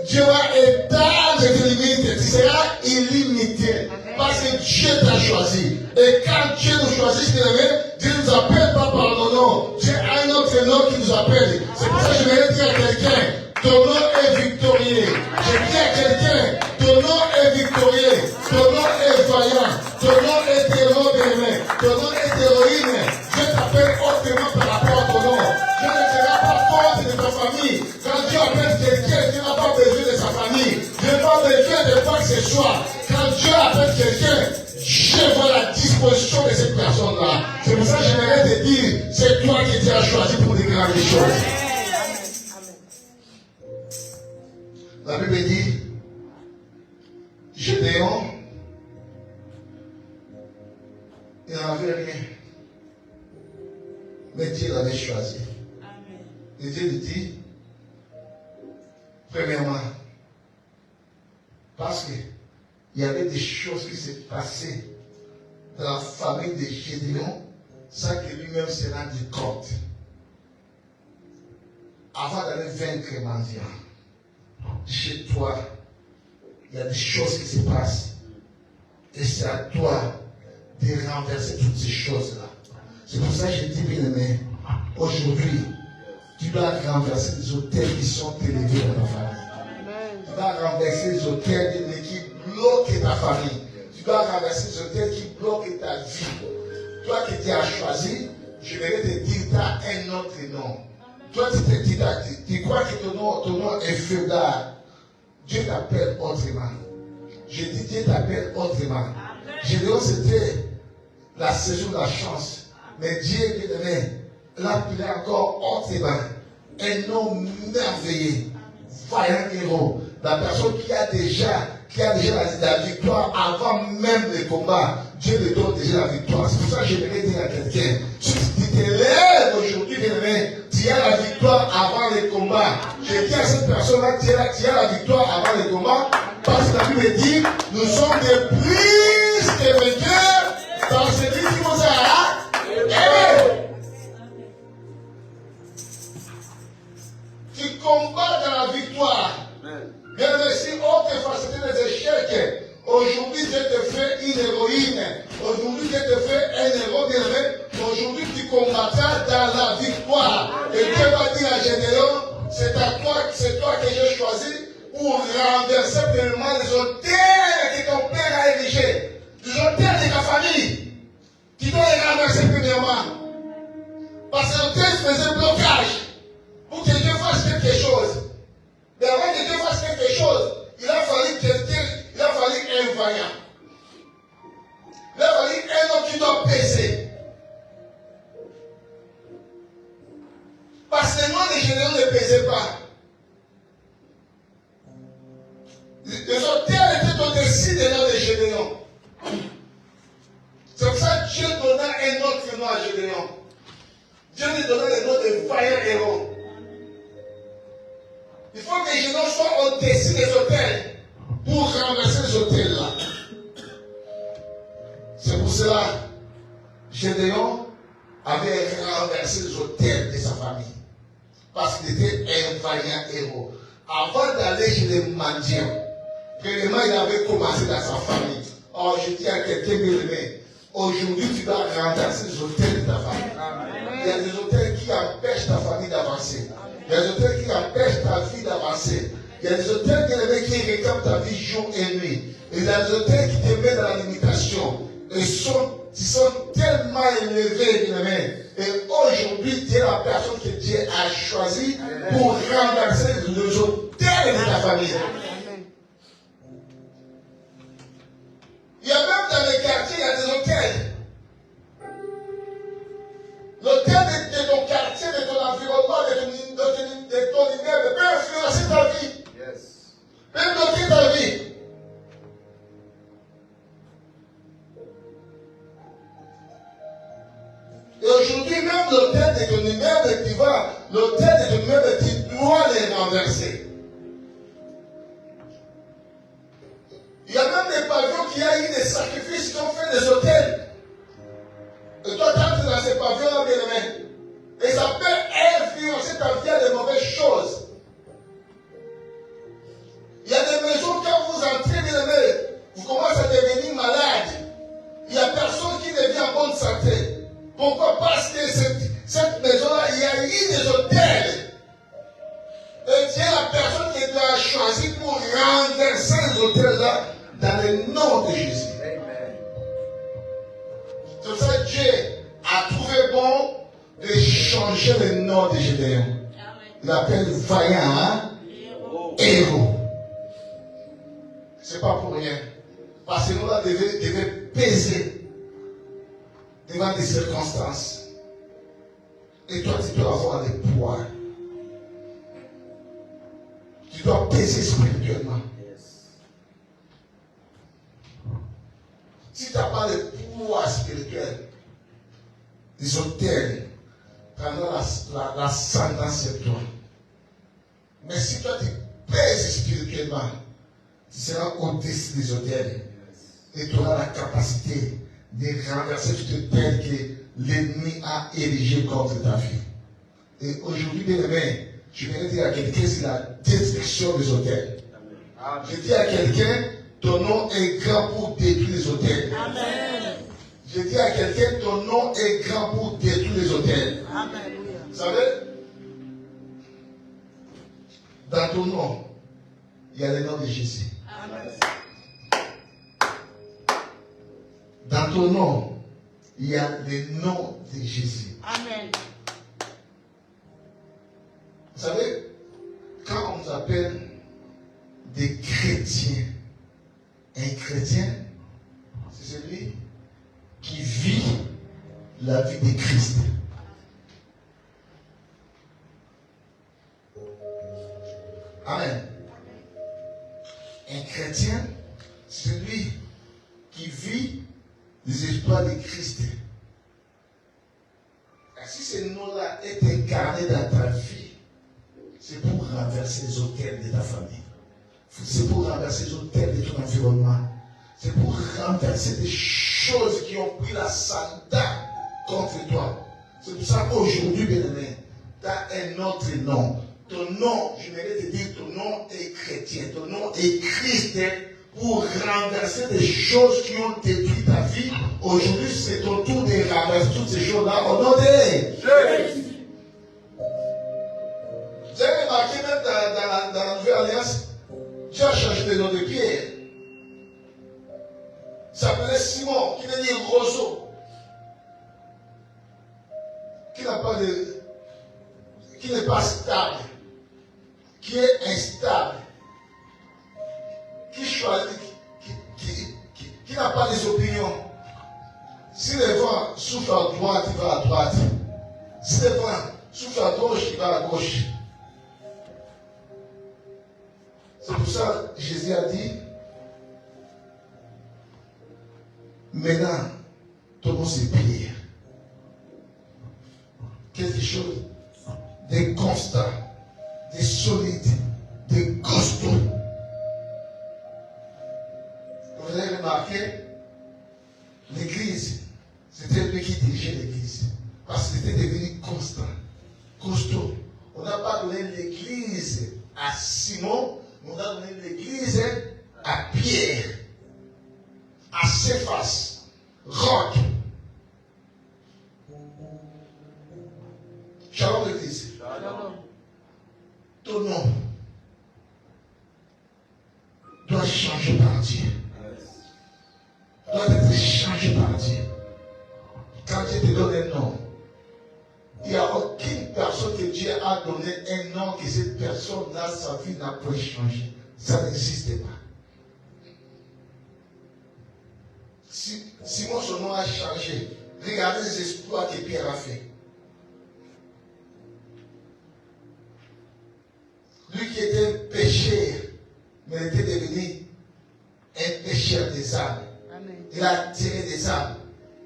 Dieu va étendre tes limites. Tu seras illimité. Parce que Dieu t'a choisi. Et quand Dieu nous choisit, bien-aimé, Dieu ne nous appelle pas par nos noms. Dieu a un autre nom qui nous appelle. C'est pour ça que je vais dire à quelqu'un, ton nom est victorieux. Je dis à quelqu'un, ton nom est victorieux. Ton nom est vaillant. Ton nom est héros, bien-aimé. Ton nom est héroïne. Dieu t'appelle autrement par rapport à ton nom. Dieu ne sera pas contre de ta famille. Quand Dieu appelle quelqu'un, Dieu n'a pas besoin de sa famille. Dieu n'a pas besoin de quoi que ce soit. Quand Dieu appelle quelqu'un, Dieu voit la disposition de cette personne-là. C'est pour ça que j'aimerais te dire, c'est toi qui Dieu a choisi pour des grandes choses. La Bible dit, Gédéon, il n'en avait rien. Mais Dieu l'avait choisi. Et Dieu lui dit, premièrement, parce qu'il y avait des choses qui se passaient dans la famille de Gédéon, sans que lui-même se rende compte. Avant d'aller vaincre les mendiants, chez toi, il y a des choses qui se passent. Et c'est à toi de renverser toutes ces choses-là. C'est pour ça que je dis, bien aimé, aujourd'hui, tu dois renverser les hôtels qui sont élevés dans ta famille. Tu dois renverser les hôtels qui bloquent ta famille. Tu dois renverser les hôtels qui bloquent ta vie. Toi qui Dieu a choisi, je vais te dire, tu as un autre nom. Toi, tu crois que ton nom est feudal. Dieu t'appelle autrement. Je dis Dieu t'appelle autrement. Gédéon, c'était la saison de la chance. Mais Dieu, bien-aimé, l'appelait encore autrement. Un nom merveilleux, vaillant héros. La personne qui a déjà la victoire avant même le combat. Dieu lui donne déjà la victoire. C'est pour ça que j'aimerais dire à quelqu'un, si tu te lèves aujourd'hui, tu as la victoire avant le combat. Je dis à cette personne-là, tu as la victoire avant le combat, parce que la Bible dit, nous sommes des plus que vainqueurs dans celui qui nous a aimés. Tu combats dans la victoire. Bien si autrefois c'était des échecs, aujourd'hui Dieu te fait une héroïne. Aujourd'hui Dieu te fait un héros bien aimé. Aujourd'hui tu combattras dans la victoire. Et Dieu va dire à Gédéon, c'est toi que j'ai choisi pour renverser pleinement les autels que ton père a érigés. Les autels de ta famille. Tu dois les renverser premièrement. Parce que l'autel faisait blocage pour que Dieu fasse quelque chose. Mais avant que Dieu fasse quelque chose, il a fallu un vaillant. Il a fallu un homme qui doit peser. Parce que le nom de Gédéon ne pesait pas. Les autels étaient au-dessus des noms de Gédéon. C'est pour ça que Dieu donna un autre nom à Gédéon. Dieu lui donna le nom de vaillant héros. Il faut que Gédéon soit au-dessus des autels pour renverser les autels là. C'est pour cela que Gédéon avait renversé les autels de sa famille. Parce qu'il était un vaillant héros. Avant d'aller chez les mendiants, premièrement, il avait commencé dans sa famille. Oh, je dis à quelqu'un bien aimé, aujourd'hui tu dois renverser les autels de ta famille. Il y a des autels qui empêchent ta famille d'avancer. Il y a des autels qui empêchent ta vie d'avancer. Il y a des autels qui réclament ta vie jour et nuit. Et il y a des autels qui te mettent dans la limitation. Ils sont tellement élevés, bien aimé. Et aujourd'hui, tu es la personne que Dieu a choisie pour renverser les autels de ta famille. Il y a même dans les quartiers, il y a des hôtels. L'hôtel de ton quartier, de ton environnement, de ton immeuble peut influencer ta vie. Yes. Peut bloquer ta vie. Et aujourd'hui, même l'hôtel de ton immeuble, l'hôtel de ton immeuble, tu dois les renverser. Il y a même des pavillons qui ont eu des sacrifices qui ont fait des hôtels. Et toi, tu entres dans ces pavillons-là, bien aimé. Et ça peut influencer ta vie à de mauvaises choses. Il y a des maisons, quand vous entrez, bien aimé, vous commencez à devenir malade. Il n'y a personne qui devient en bonne santé. Pourquoi? Parce que cette maison-là, il y a eu des hôtels. Et tu es la personne qui doit choisir pour renverser les hôtels-là dans le nom de Jésus. C'est pour ça que Dieu a trouvé bon de changer le nom de Gédéon. Il l'appelle vaillant, hein? Héros. C'est pas pour rien. Parce que nous là devait peser devant des circonstances. Et toi, tu dois avoir le poids. Tu dois peser spirituellement. Si tu n'as pas le pouvoir spirituel, les hôtels prendront l'ascendance sur toi. Mais si toi tu pèses spirituellement, tu seras au-dessus des hôtels. Et tu auras la capacité de renverser tout hôtel que l'ennemi a érigé contre ta vie. Et aujourd'hui, bien aimé, je vais dire à quelqu'un, c'est la destruction des hôtels. Je dis à quelqu'un, ton nom est grand pour détruire les hôtels. Amen. Je dis à quelqu'un, ton nom est grand pour détruire les hôtels. Amen. Vous savez, dans ton nom, il y a le nom de Jésus. Amen. Dans ton nom, il y a le nom de Jésus. Amen. Vous savez, quand on nous appelle des chrétiens, un chrétien, c'est celui qui vit la vie de Christ. Amen. ces noms-là est incarné dans ta vie, c'est pour renverser les autels de ta famille. C'est pour renverser les autels de ton environnement. C'est pour renverser des choses qui ont pris la santé contre toi. C'est pour ça qu'aujourd'hui, bien-aimé, tu as un autre nom. Ton nom, je vais te dire, ton nom est chrétien. Ton nom est Christ. Pour renverser des choses qui ont détruit ta vie. Aujourd'hui, c'est ton tour de renverser toutes ces choses-là au nom de Jésus. Vous avez remarqué même dans la Nouvelle Alliance, Dieu a changé le nom de Pierre. Il s'appelait Simon, qui veut dire roseau. Qui n'est pas stable, qui est instable, qui choisit, qui n'a pas des opinions. Si le vent souffle à droite, il va à droite. Si le vent souffle à gauche, il va à gauche. C'est pour ça que Jésus a dit, maintenant, ton nom c'est Pierre. Quelque chose de constant, de solide, de costaud. Vous avez remarqué, l'église, c'était lui qui dirigeait l'église. Parce que c'était devenu constant, costaud. On n'a pas donné l'église à Simon, mais on a donné l'église à Pierre, à Céphas, Roc. Shalom l'église. Ton nom doit changer par Dieu. Doit être changé par Dieu. Quand Dieu te donne un nom, il n'y a aucune personne que Dieu a donné un nom que cette personne-là, sa vie n'a pas changé. Ça n'existe pas. Simon, son nom a changé. Regardez les exploits que Pierre a fait. Lui qui était pécheur, mais il était devenu un pécheur des âmes. Il a attiré des âmes.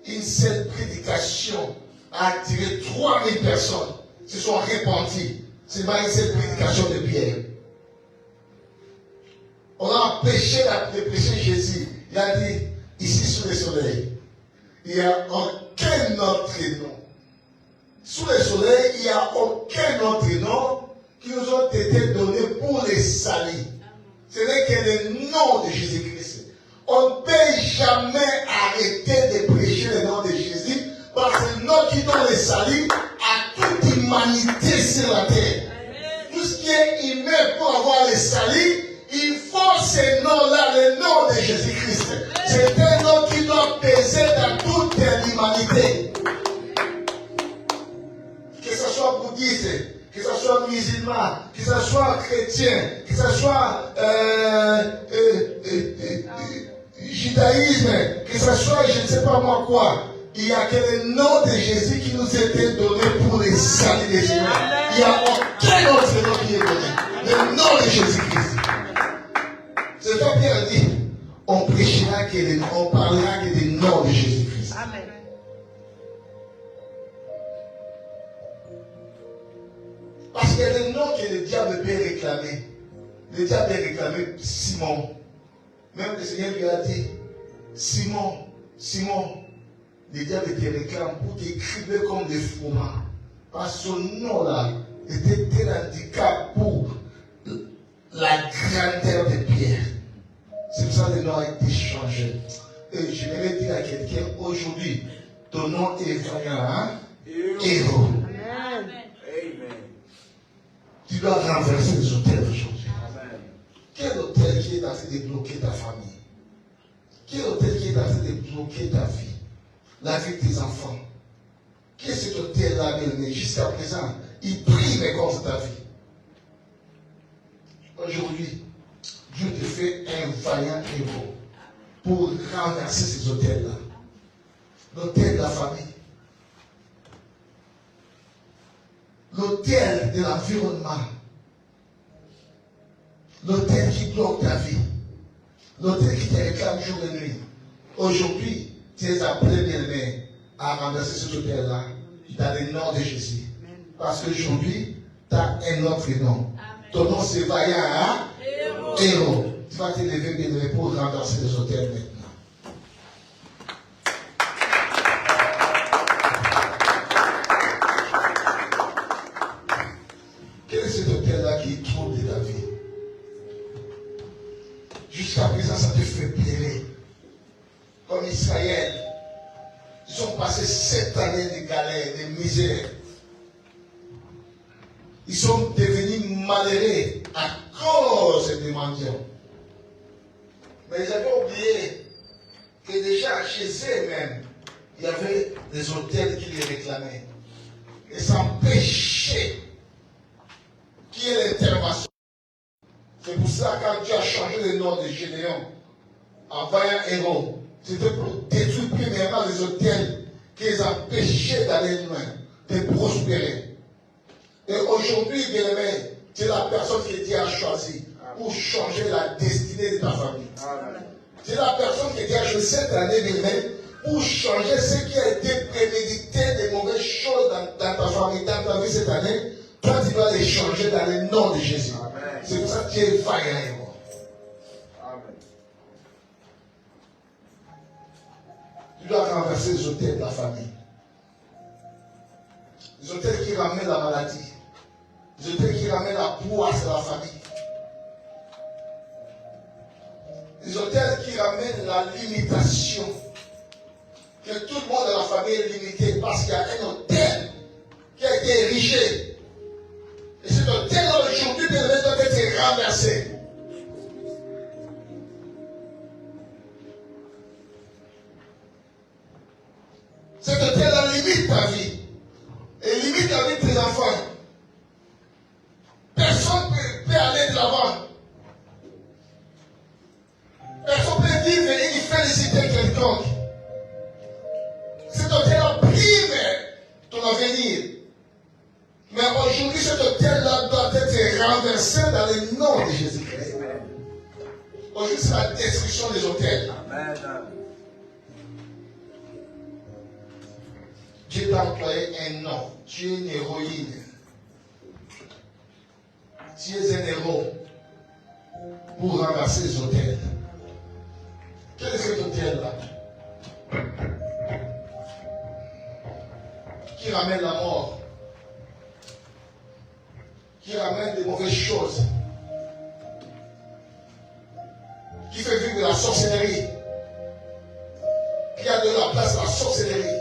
Une seule prédication a attiré 3000 personnes. Se sont repenties. C'est pas une seule prédication de Pierre. On a empêché de prêcher Jésus. Il a dit, ici sous le soleil, il n'y a aucun autre nom. Sous le soleil, il n'y a aucun autre nom qui nous ont été donnés pour les salir. Ce n'est que le nom de Jésus-Christ. On ne peut jamais arrêter de prêcher le nom de Jésus parce que le nom qui donne le salut à toute humanité sur la terre. Tout ce qui est humain pour avoir le salut, il faut ce nom-là, le nom de Jésus-Christ. C'est un nom qui doit peser dans toute l'humanité. Que ce soit bouddhiste, que ce soit musulman, que ce soit chrétien, que ce soit judaïsme, que ce soit je ne sais pas moi quoi, il n'y a que le nom de Jésus qui nous a été donné pour les saluts des humains. Il n'y a aucun autre nom qui est donné. Le nom de Jésus-Christ. C'est toi qui a dit, on prêchera que le nom, on parlera que du nom de Jésus-Christ. Amen. Parce qu'il y a des noms que le diable peut réclamer. Le diable peut réclamer Simon. Même le Seigneur lui a dit, Simon, Simon, le diable te réclame pour t'écrire comme des fromages. Parce que son nom-là était tel handicap pour la grandeur de Pierre. C'est pour ça que le nom a été changé. Et je vais dire à quelqu'un, aujourd'hui, ton nom est vraiment héros. Amen. Tu dois renverser les hôtels aujourd'hui. Quel hôtel qui est en train de bloquer ta famille? Quel hôtel qui est en train de bloquer ta vie? La vie de tes enfants? Quel est cet hôtel-là, mais jusqu'à présent, il prime contre ta vie? Aujourd'hui, Dieu te fait un vaillant héros pour renverser ces hôtels-là. L'hôtel de la famille. L'hôtel de l'environnement. L'hôtel qui bloque ta vie. L'hôtel qui te réclame jour et nuit. Aujourd'hui, tu es appelé bien-aimé à renverser cet hôtel-là dans le nom de Jésus. Parce qu'aujourd'hui, tu as un autre nom. Ton nom c'est vaillant, hein? Héros. Tu vas te lever bien pour renverser les hôtels maintenant. Quel est cet hôtel-là qui trouble de ta vie? Jusqu'à présent, ça te fait pleurer. Comme Israël, ils ont passé 7 années de galère, de misère. Ils sont devenus malheureux à cause des mendiants. Mais ils avaient oublié que déjà chez eux-mêmes, il y avait des hôtels qui les réclamaient. Et s'empêcher qu'il y ait l'intervention. C'est pour ça que quand Dieu a changé le nom de Gédéon en vaillant héros, c'était pour détruire premièrement les hôtels qui les empêchaient d'aller loin, de prospérer. Et aujourd'hui, bien-aimé, tu es la personne que Dieu a choisie pour changer la destinée de ta famille. Tu es la personne que Dieu a choisie cette année, bien-aimé, pour changer ce qui a été prémédité, des mauvaises choses dans ta famille, dans ta vie cette année. Toi, tu dois les changer dans le nom de Jésus. C'est pour ça que tu es vaillant. Tu dois renverser les hôtels de la famille. Les hôtels qui ramènent la maladie. Les hôtels qui ramènent la poisse à la famille. Les hôtels qui ramènent la limitation. Que tout le monde de la famille est limité parce qu'il y a un hôtel qui a été érigé. Et cet hôtel-là aujourd'hui doit être renversé. Cet hôtel-là limite ta vie. Et limite la vie de tes enfants. Personne ne peut aller de l'avant. Personne ne peut vivre et féliciter quelqu'un. Cet hôtel-là prive ton avenir. Mais aujourd'hui, cet hôtel-là doit être renversé dans le nom de Jésus-Christ. Aujourd'hui, c'est la destruction des hôtels. Amen. Dieu t'a employé un nom. Tu es une héroïne. Tu es un héros pour renverser les hôtels. Quel est cet hôtel-là? Qui ramène la mort, qui ramène des mauvaises choses, qui fait vivre de la sorcellerie, qui a donné la place à la sorcellerie.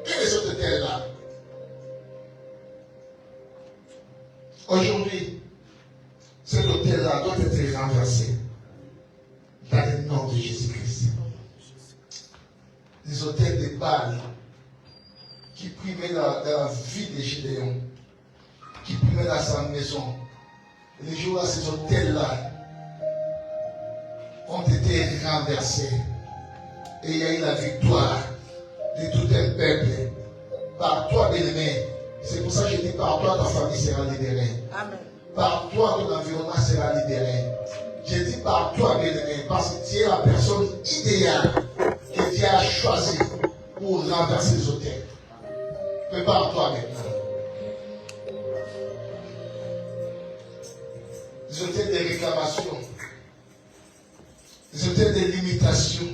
Quel est cet hôtel-là? Aujourd'hui, cet hôtel-là doit être renversé dans le nom de Jésus-Christ. Les hôtels de Baal qui primaient dans la vie de Gédéon, qui primaient dans sa maison. Les jours-là, ces hôtels-là ont été renversés. Et il y a eu la victoire de tout un peuple. Par toi, bien-aimé. C'est pour ça que je dis, par toi, ta famille sera libérée. Amen. Par toi, ton environnement sera libéré. Je dis par toi, bien-aimé, parce que tu es la personne idéale que Dieu a choisie pour renverser les hôtels. Prépare-toi maintenant. Les hôtels de réclamation, les hôtels de limitation,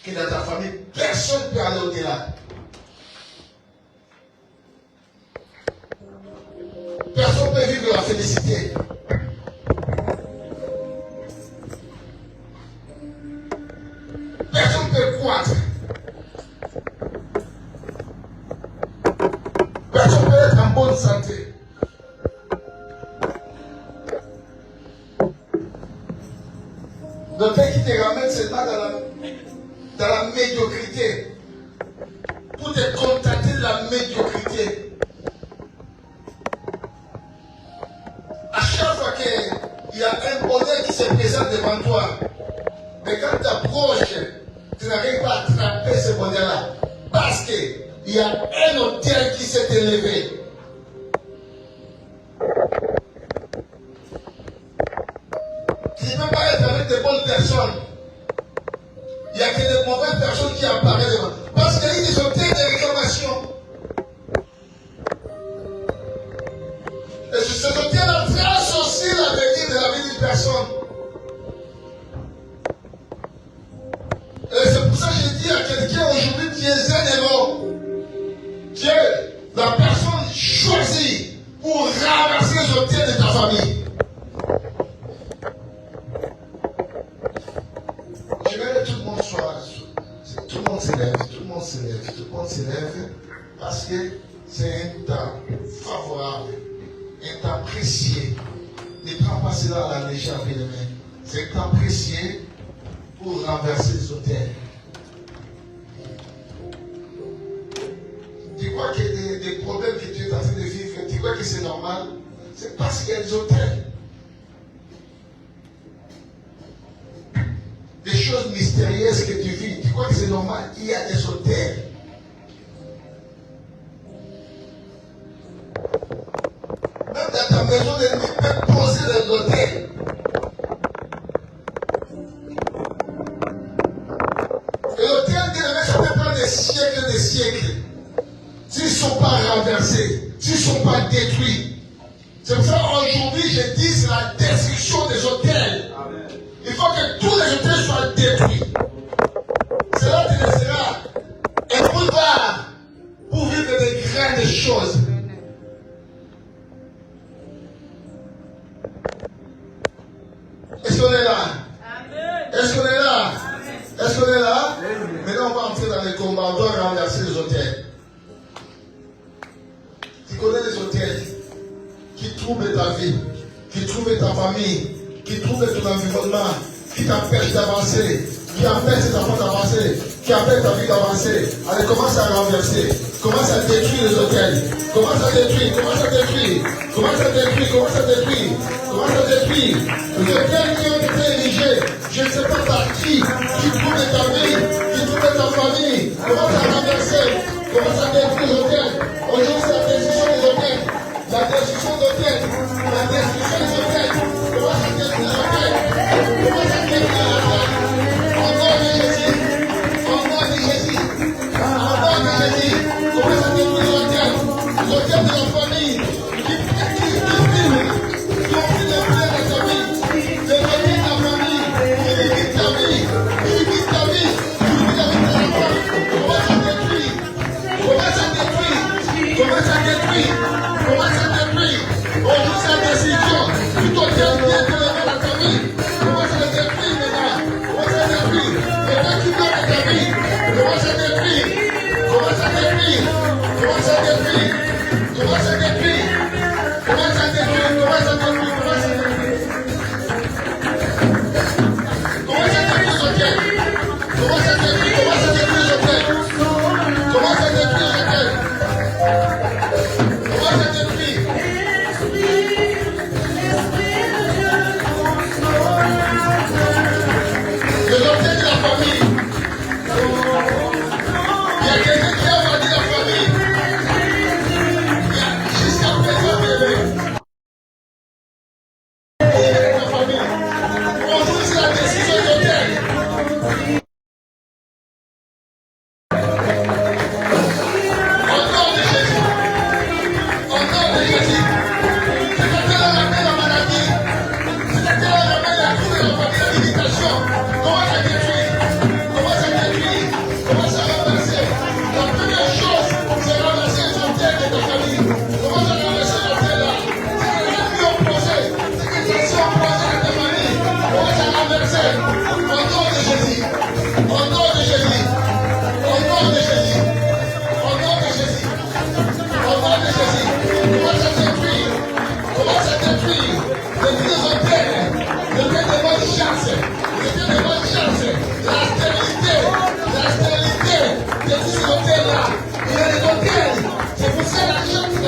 que dans ta famille, personne ne peut aller au-delà. Personne ne peut vivre la félicité. Personne ne peut croître. Personne ne peut être en bonne santé. L'hôtel qui te ramène seulement dans la médiocrité. Pour te contenter de la médiocrité. À chaque fois qu'il y a un bonheur qui se présente devant toi, mais quand tu approches, tu n'arrives pas à attraper ce bonheur-là. Parce qu'il y a un hôtel qui s'est élevé. Tu ne peux pas être avec de bonnes personnes. Il n'y a que de mauvaises personnes qui apparaissent devant. Parce qu'il y a eu des hôtels de réclamation. personne. Et c'est pour ça que j'ai dit à quelqu'un aujourd'hui, tu es un héros. Tu es la personne choisie pour ramasser les hôtels de ta famille. Je veux que tout le monde soit, tout le monde s'élève, tout le monde s'élève, tout le monde s'élève, parce que c'est un temps favorable, un temps précieux. Ne prends pas cela à la légère, bien aimé. C'est un temps précieux pour renverser les hôtels. Tu crois que des problèmes que tu es en train de vivre, tu crois que c'est normal? C'est parce qu'il y a des hôtels. Des choses mystérieuses que tu vis, tu crois que c'est normal? Il y a des hôtels. Même dans ta maison, l'ennemi peut poser des hôtels. Et l'hôtel de ça peut prendre des siècles et des siècles. S'ils ne sont pas renversés, s'ils ne sont pas détruits. C'est pour ça qu'aujourd'hui, je dis c'est la destruction des hôtels. Amen. Il faut que tous les hôtels soient détruits. C'est là que tu seras éprouvable pour vivre des grandes choses. Est-ce qu'on est là? Est-ce qu'on est là? Est-ce qu'on est là? Maintenant, on va entrer dans les combats. On doit renverser les hôtels. Tu connais les hôtels qui troublent ta vie, qui troublent ta famille, qui troublent ton environnement, qui t'empêchent d'avancer, qui empêchent tes enfants d'avancer, qui empêchent ta vie d'avancer. Allez, commence à renverser. Commence à détruire les hôtels. Commence à détruire, commence à détruire. Commence à détruire, commence à détruire. Commence à détruire. Les hôtels qui ont été érigés, je ne sais pas par qui trouble ta vie, qui trouble ta famille. Commence à renverser. Commence à détruire les hôtels. Aujourd'hui, c'est la destruction des hôtels. La destruction d'hôtels. La destruction des hôtels. Commence à détruire les hôtels. Commence à détruire les hôtels. Au nom de Jésus. Au nom de Jésus. Au nom de Jésus. Commence à détruire les hôtels. Les hôtels de la famille. Qui vivent. Qui ont pris le plein de ta vie. Les hôtels de ta famille. Qui limitent ta vie. Qui limitent ta vie. Qui limitent la vie de ta femme. Commence à détruire. Commence à détruire. Commence à détruire. Commence à détruire. Aujourd'hui, c'est la décision. Plutôt que de bien que dans ta vie. Commence à détruire maintenant. Commence à détruire. Les gens qui meurent de ta vie. Commence à détruire. Commence à détruire. Commence à détruire. Commence à détruire. Commence à détruire. Commence à détruire. Commence à détruire. Commence à détruire les hôtels. Commence à détruire. Commence à détruire les hôtels. Commence à détruire les hôtels. Commence à détruire. Les hôtels de la famille. Il y a quelqu'un qui a vendu la famille. Jusqu'à présent, bébé. La famille. Aujourd'hui, c'est la décision des hôtels. Au nom de Jésus. Au nom de Jésus. C'est-à-dire la ramène la maladie. C'est-à-dire la ramène la trouble de la famille, la limitation. Commence à détruire. Commence à détruire. Commence à renverser. La première chose, c'est renverser les hôtels de ta famille. Commence à renverser l'hôtel-là. C'est que les ennemis ont posé. C'est que les anciens ont posé dans ta famille. Commence à renverser. Au nom de Jésus. Au nom de Jésus. Au nom de Jésus. Au nom de Jésus. Au nom de Jésus. Commence à détruire. Commence à détruire. Détruire les hôtels. Les hôtels de bonne chance. Les hôtels de bonne chance. La stérilité. La stérilité. Détruire ces hôtels-là. Il y a des hôtels. C'est pour ça la chance.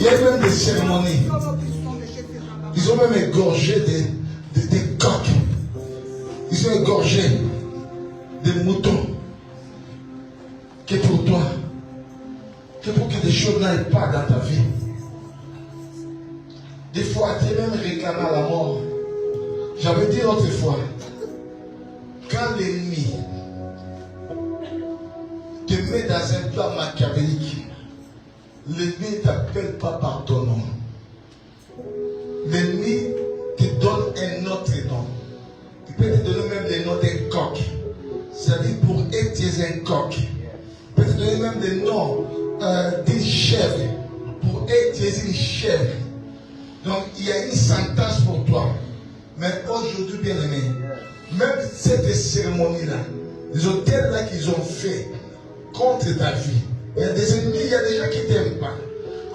y a même des cérémonies. Ils ont même égorgé des coqs. Ils ont égorgé des moutons. Que pour toi, que pour que des choses n'aillent pas dans ta vie. Des fois, tu es même réclamé à la mort. J'avais dit l'autre fois, quand l'ennemi te met dans un plan machiavélique, l'ennemi ne t'appelle pas par ton nom. L'ennemi te donne un autre nom. Il peut te donner même le nom d'un coq. C'est-à-dire pour être un coq. Il peut te donner même le nom d'une chèvre. Pour être une chèvre. Donc il y a une sentence pour toi. Mais aujourd'hui, bien aimé, même cette cérémonie-là, les hôtels-là qu'ils ont fait contre ta vie, il y a des ennemis, il y a des gens qui ne t'aiment pas.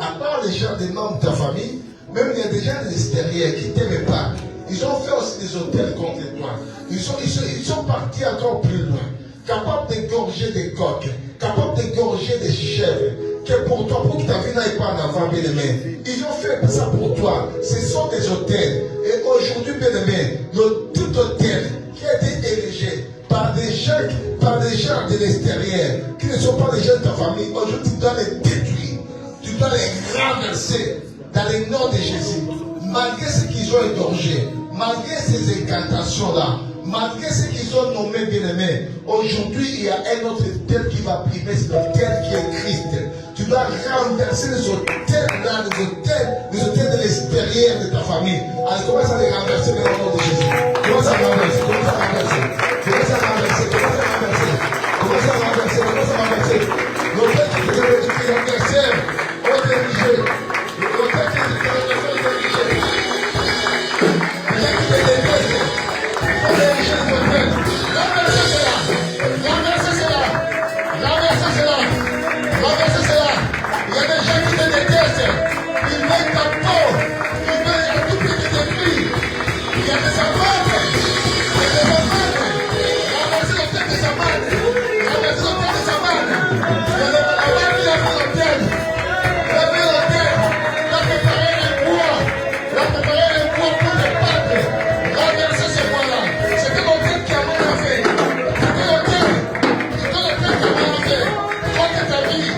À part les gens des membres de ta famille, même il y a des gens de l'extérieur qui ne t'aiment pas. Ils ont fait aussi des hôtels contre toi. Ils sont partis encore plus loin. Capables d'égorger des coqs, capables d'égorger des chèvres. Que pour toi, pour que ta vie n'aille pas en avant, bien aimé. Ils ont fait ça pour toi. Ce sont des hôtels. Et aujourd'hui, bien aimé, tout hôtel qui a été érigé par des gens de l'extérieur, qui ne sont pas des gens de ta famille, aujourd'hui tu dois les détruire. Tu dois les renverser dans le nom de Jésus. Malgré ce qu'ils ont égorgé, malgré ces incantations-là, malgré ce qu'ils ont nommé bien-aimé, aujourd'hui il y a un autre hôtel qui va primer, c'est l'hôtel qui est Christ. Tu dois renverser les hôtels-là, les hôtels de l'extérieur de ta famille. Alors commence à les renverser dans le nom de Jésus. Commence à renverser, commence à renverser. Commence à renverser, commence à renverser. Commence à renverser, commence à renverser. L'hôtel qui te renverser, on est dirigé. L'hôtel qui te renverser, on est dirigé. Les gens qui te détestent, on est dirigé les hôtels. Renversez cela. Renversez cela. Renversez cela. Renversez cela. Il y a des gens qui te détestent. Ils veulent ta peau. Ils veulent à tout prix te détruire. Il y a des amantes. Il y a des amantes. Renversez l'hôtel des amantes. Renversez l'hôtel des amantes. Il y a des amantes qui ont pris l'hôtel. Il a pris l'hôtel. Il a préparé un bois. Il a préparé un bois pour les battre. Renversez ce bois-là. C'est que l'hôtel qui a mal fait. C'est que l'hôtel qui a mal fait. Contre ta vie. Il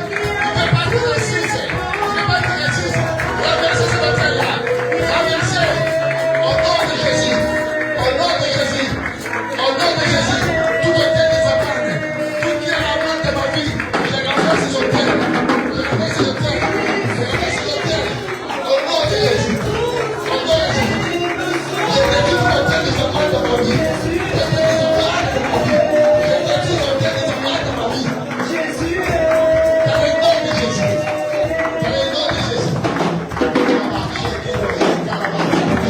ne veut pas que tu réussisses. Il ne veut pas que tu réussisses. Renversez cet hôtel-là. Renversez. Au nom de Jésus. Au nom de Jésus. Au nom de Jésus. Tout hôtel des amantes. Tout qui est l'amant de ma vie. Je renverse ces hôtels. Je renverse ces hôtels. Je renverse ces hôtels. Au nom de Jésus. Au nom de Jésus. Je détruis tout hôtel des amantes de ma vie. Je détruis les hôtels de ma vie. Je détruis les hôtels des amantes de ma vie. Dans le nom de Jésus. Dans le nom de Jésus. Dans le nom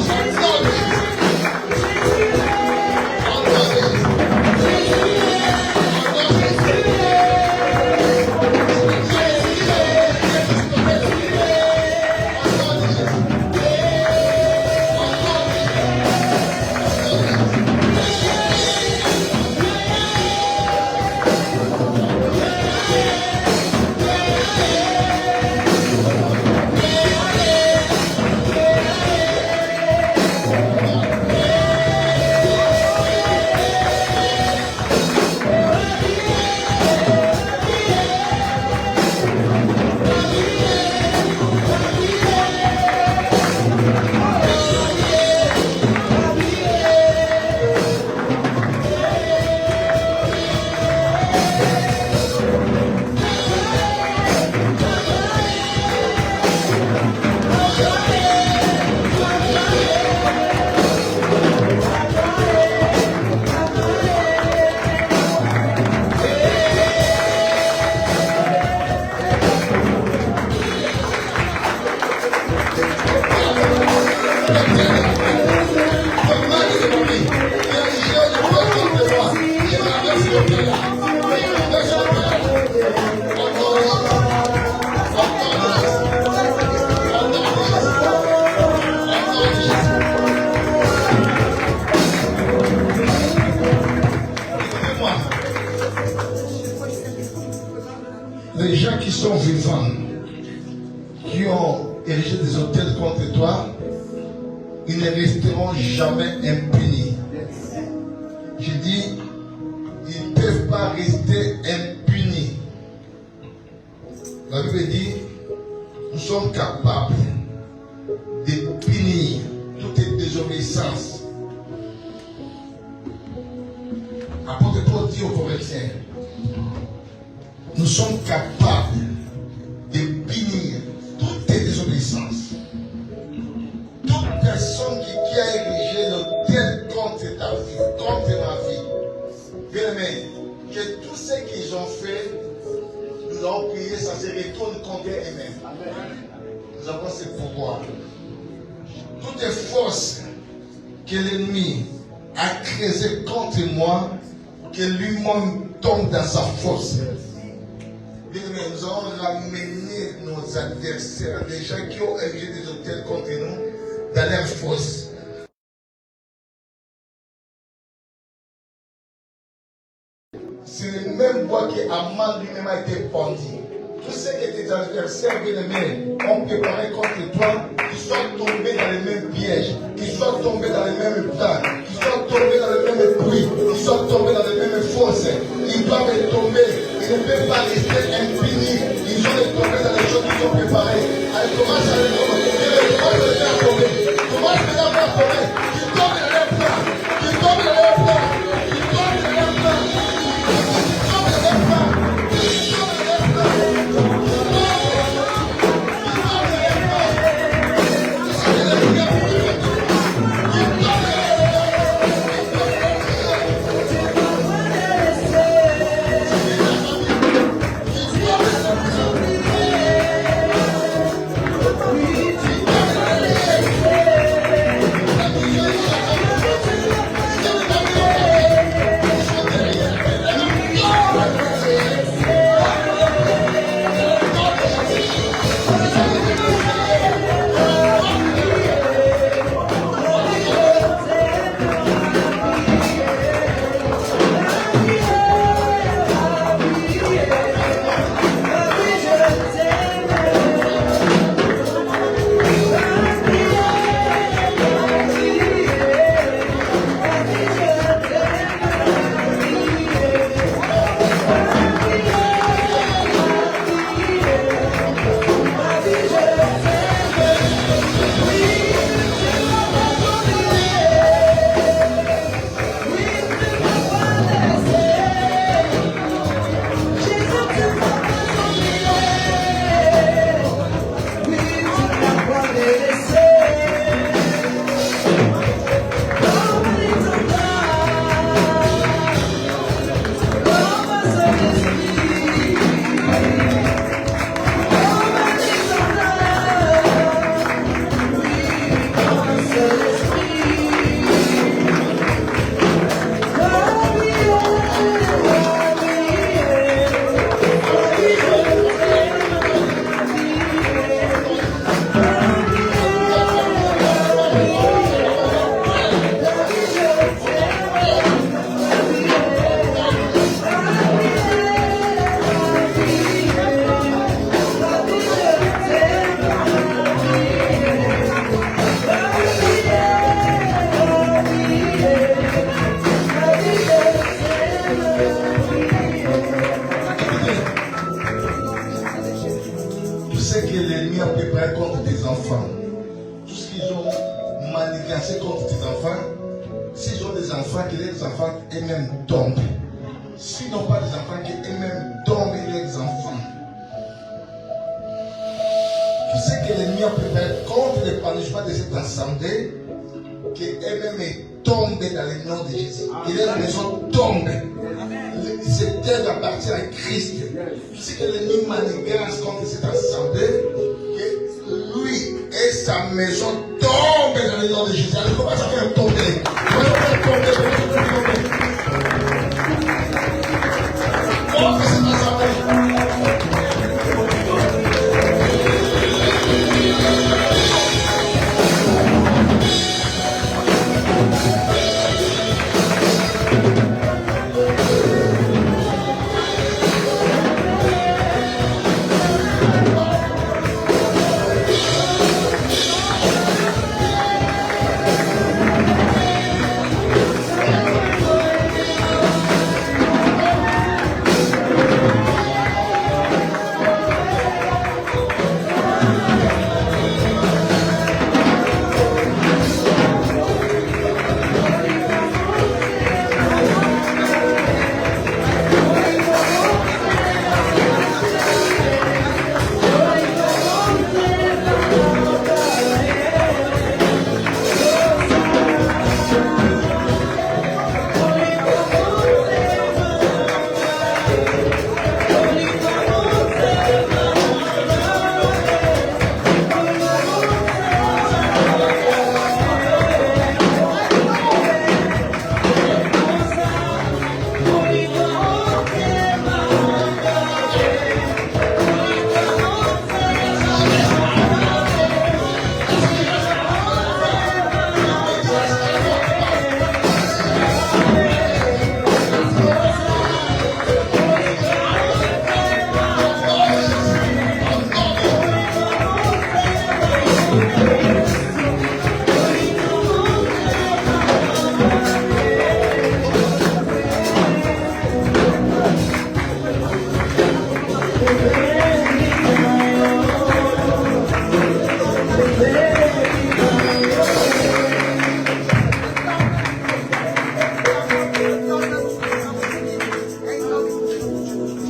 de Jésus. Les gens qui sont vivants, qui ont ériger des hôtels contre toi, ils ne resteront jamais impunis. Je dis, ils ne peuvent pas rester impunis. La Bible dit, nous sommes capables de punir toute désobéissance. Apôtre Paul dit aux Corinthiens, nous sommes capables de punir toute désobéissance. Toute personne qui a érigé l'autel contre ta vie, contre ma vie, bien aimé, que tout ce qu'ils ont fait, nous avons prié, ça se retourne contre eux-mêmes. Nous avons ce pouvoir. Toute force que l'ennemi a créée contre moi, que lui-même tombe dans sa force. Bien aimé, nous allons ramener nos adversaires, les gens qui ont érigé des hôtels contre nous, dans leur force. C'est le même bois que Aman lui-même a été pendu. Tous ceux qui étaient adversaires, bien aimés, ont préparé contre toi, qu'ils soient tombés dans les mêmes pièges, qu'ils soient tombés dans les mêmes plans, qu'ils soient tombés dans les mêmes pluies, qu'ils soient tombés dans les mêmes fosses. Ils doivent tomber. Ils ne peuvent pas rester impunis. Ils ont tombé dans les choses qu'ils ont préparées. Allez, commence à les tomber. Commence à les faire tomber. Commence à les faire tomber. Ils tombent dans leur plan. Ils tombent dans leur plan. Ils tombent dans leur plan. Ils tombent dans leur plan. Ils tombent dans leur plan.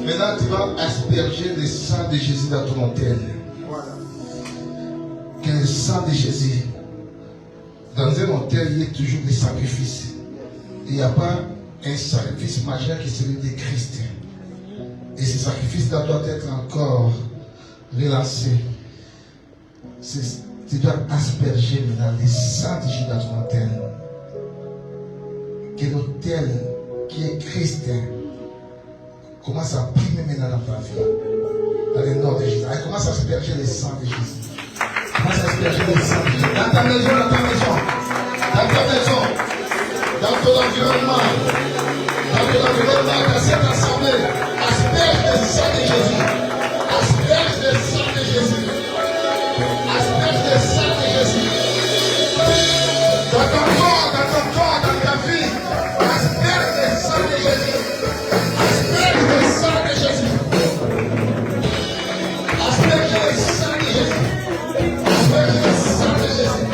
Maintenant, tu vas asperger le sang de Jésus dans ton autel. Que le sang de Jésus, dans un autel, il y a toujours des sacrifices. Il n'y a pas un sacrifice majeur qui est celui de Christ. Et ce sacrifice-là doit être encore relancé. Tu dois asperger maintenant le sang de Jésus dans ton autel. Que l'autel qui est Christ commence à primer maintenant dans ta vie. Dans le nom de Jésus. Elle commence à asperger le sang de Jésus. Commence à asperger le sang de Jésus. Dans ta maison, dans ta maison. Dans ta maison. Dans ton environnement. Dans ton environnement, dans cette assemblée. Asperge le sang de Jésus. Asperge le sang de Jésus. Asperge le sang de Jésus. Dans ton corps, dans ta vie. Asperge le sang de Jésus. Asperge le sang de Jésus. Asperge le sang de Jésus. Asperge le sang de Jésus.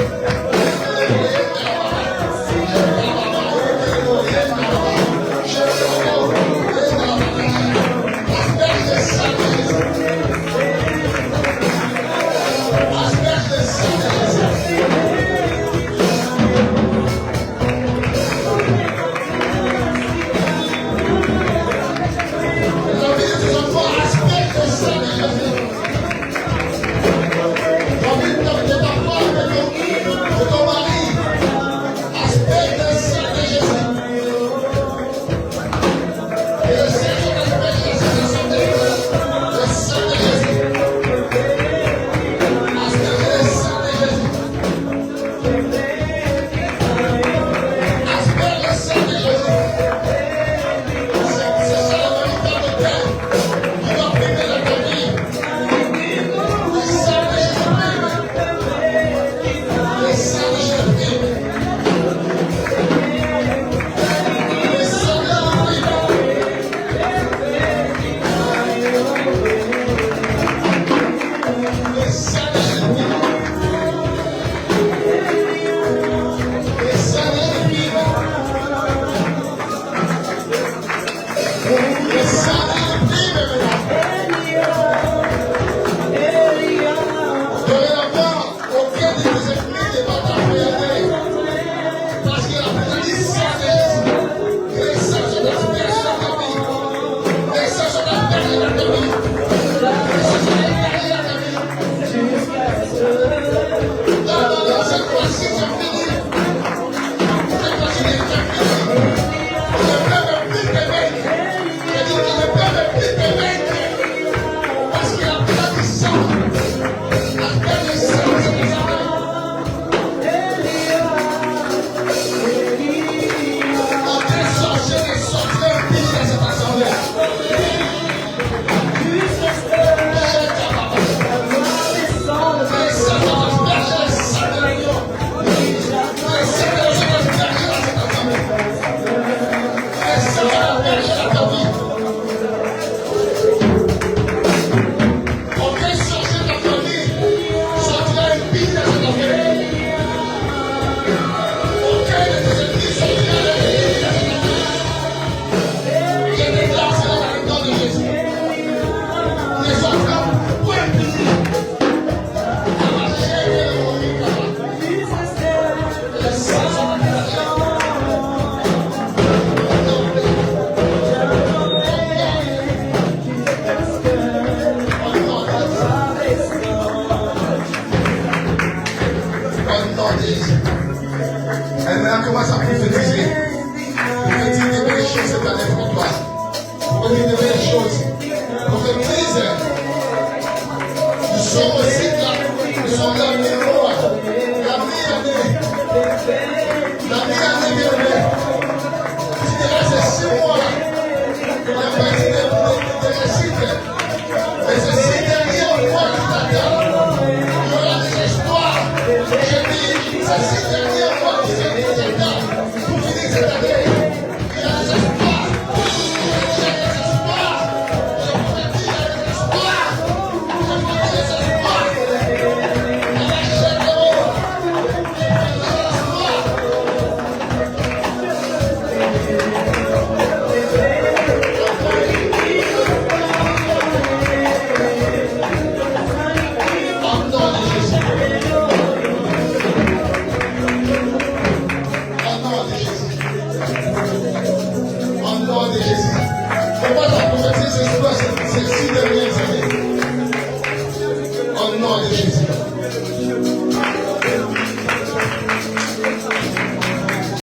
Mais ceci derrière, on voit qui t'attend. Il y aura des espoirs. C'est cette dernière fois qui se présentera pour finir cette année. Il y a des espoirs. Il y a des espoirs. Je vous le dis, il y a des espoirs. Je vous le dis, des espoirs. Il y a des espoirs. Au nom de Jésus. Faut pas la prophétie, c'est 6 dernières années.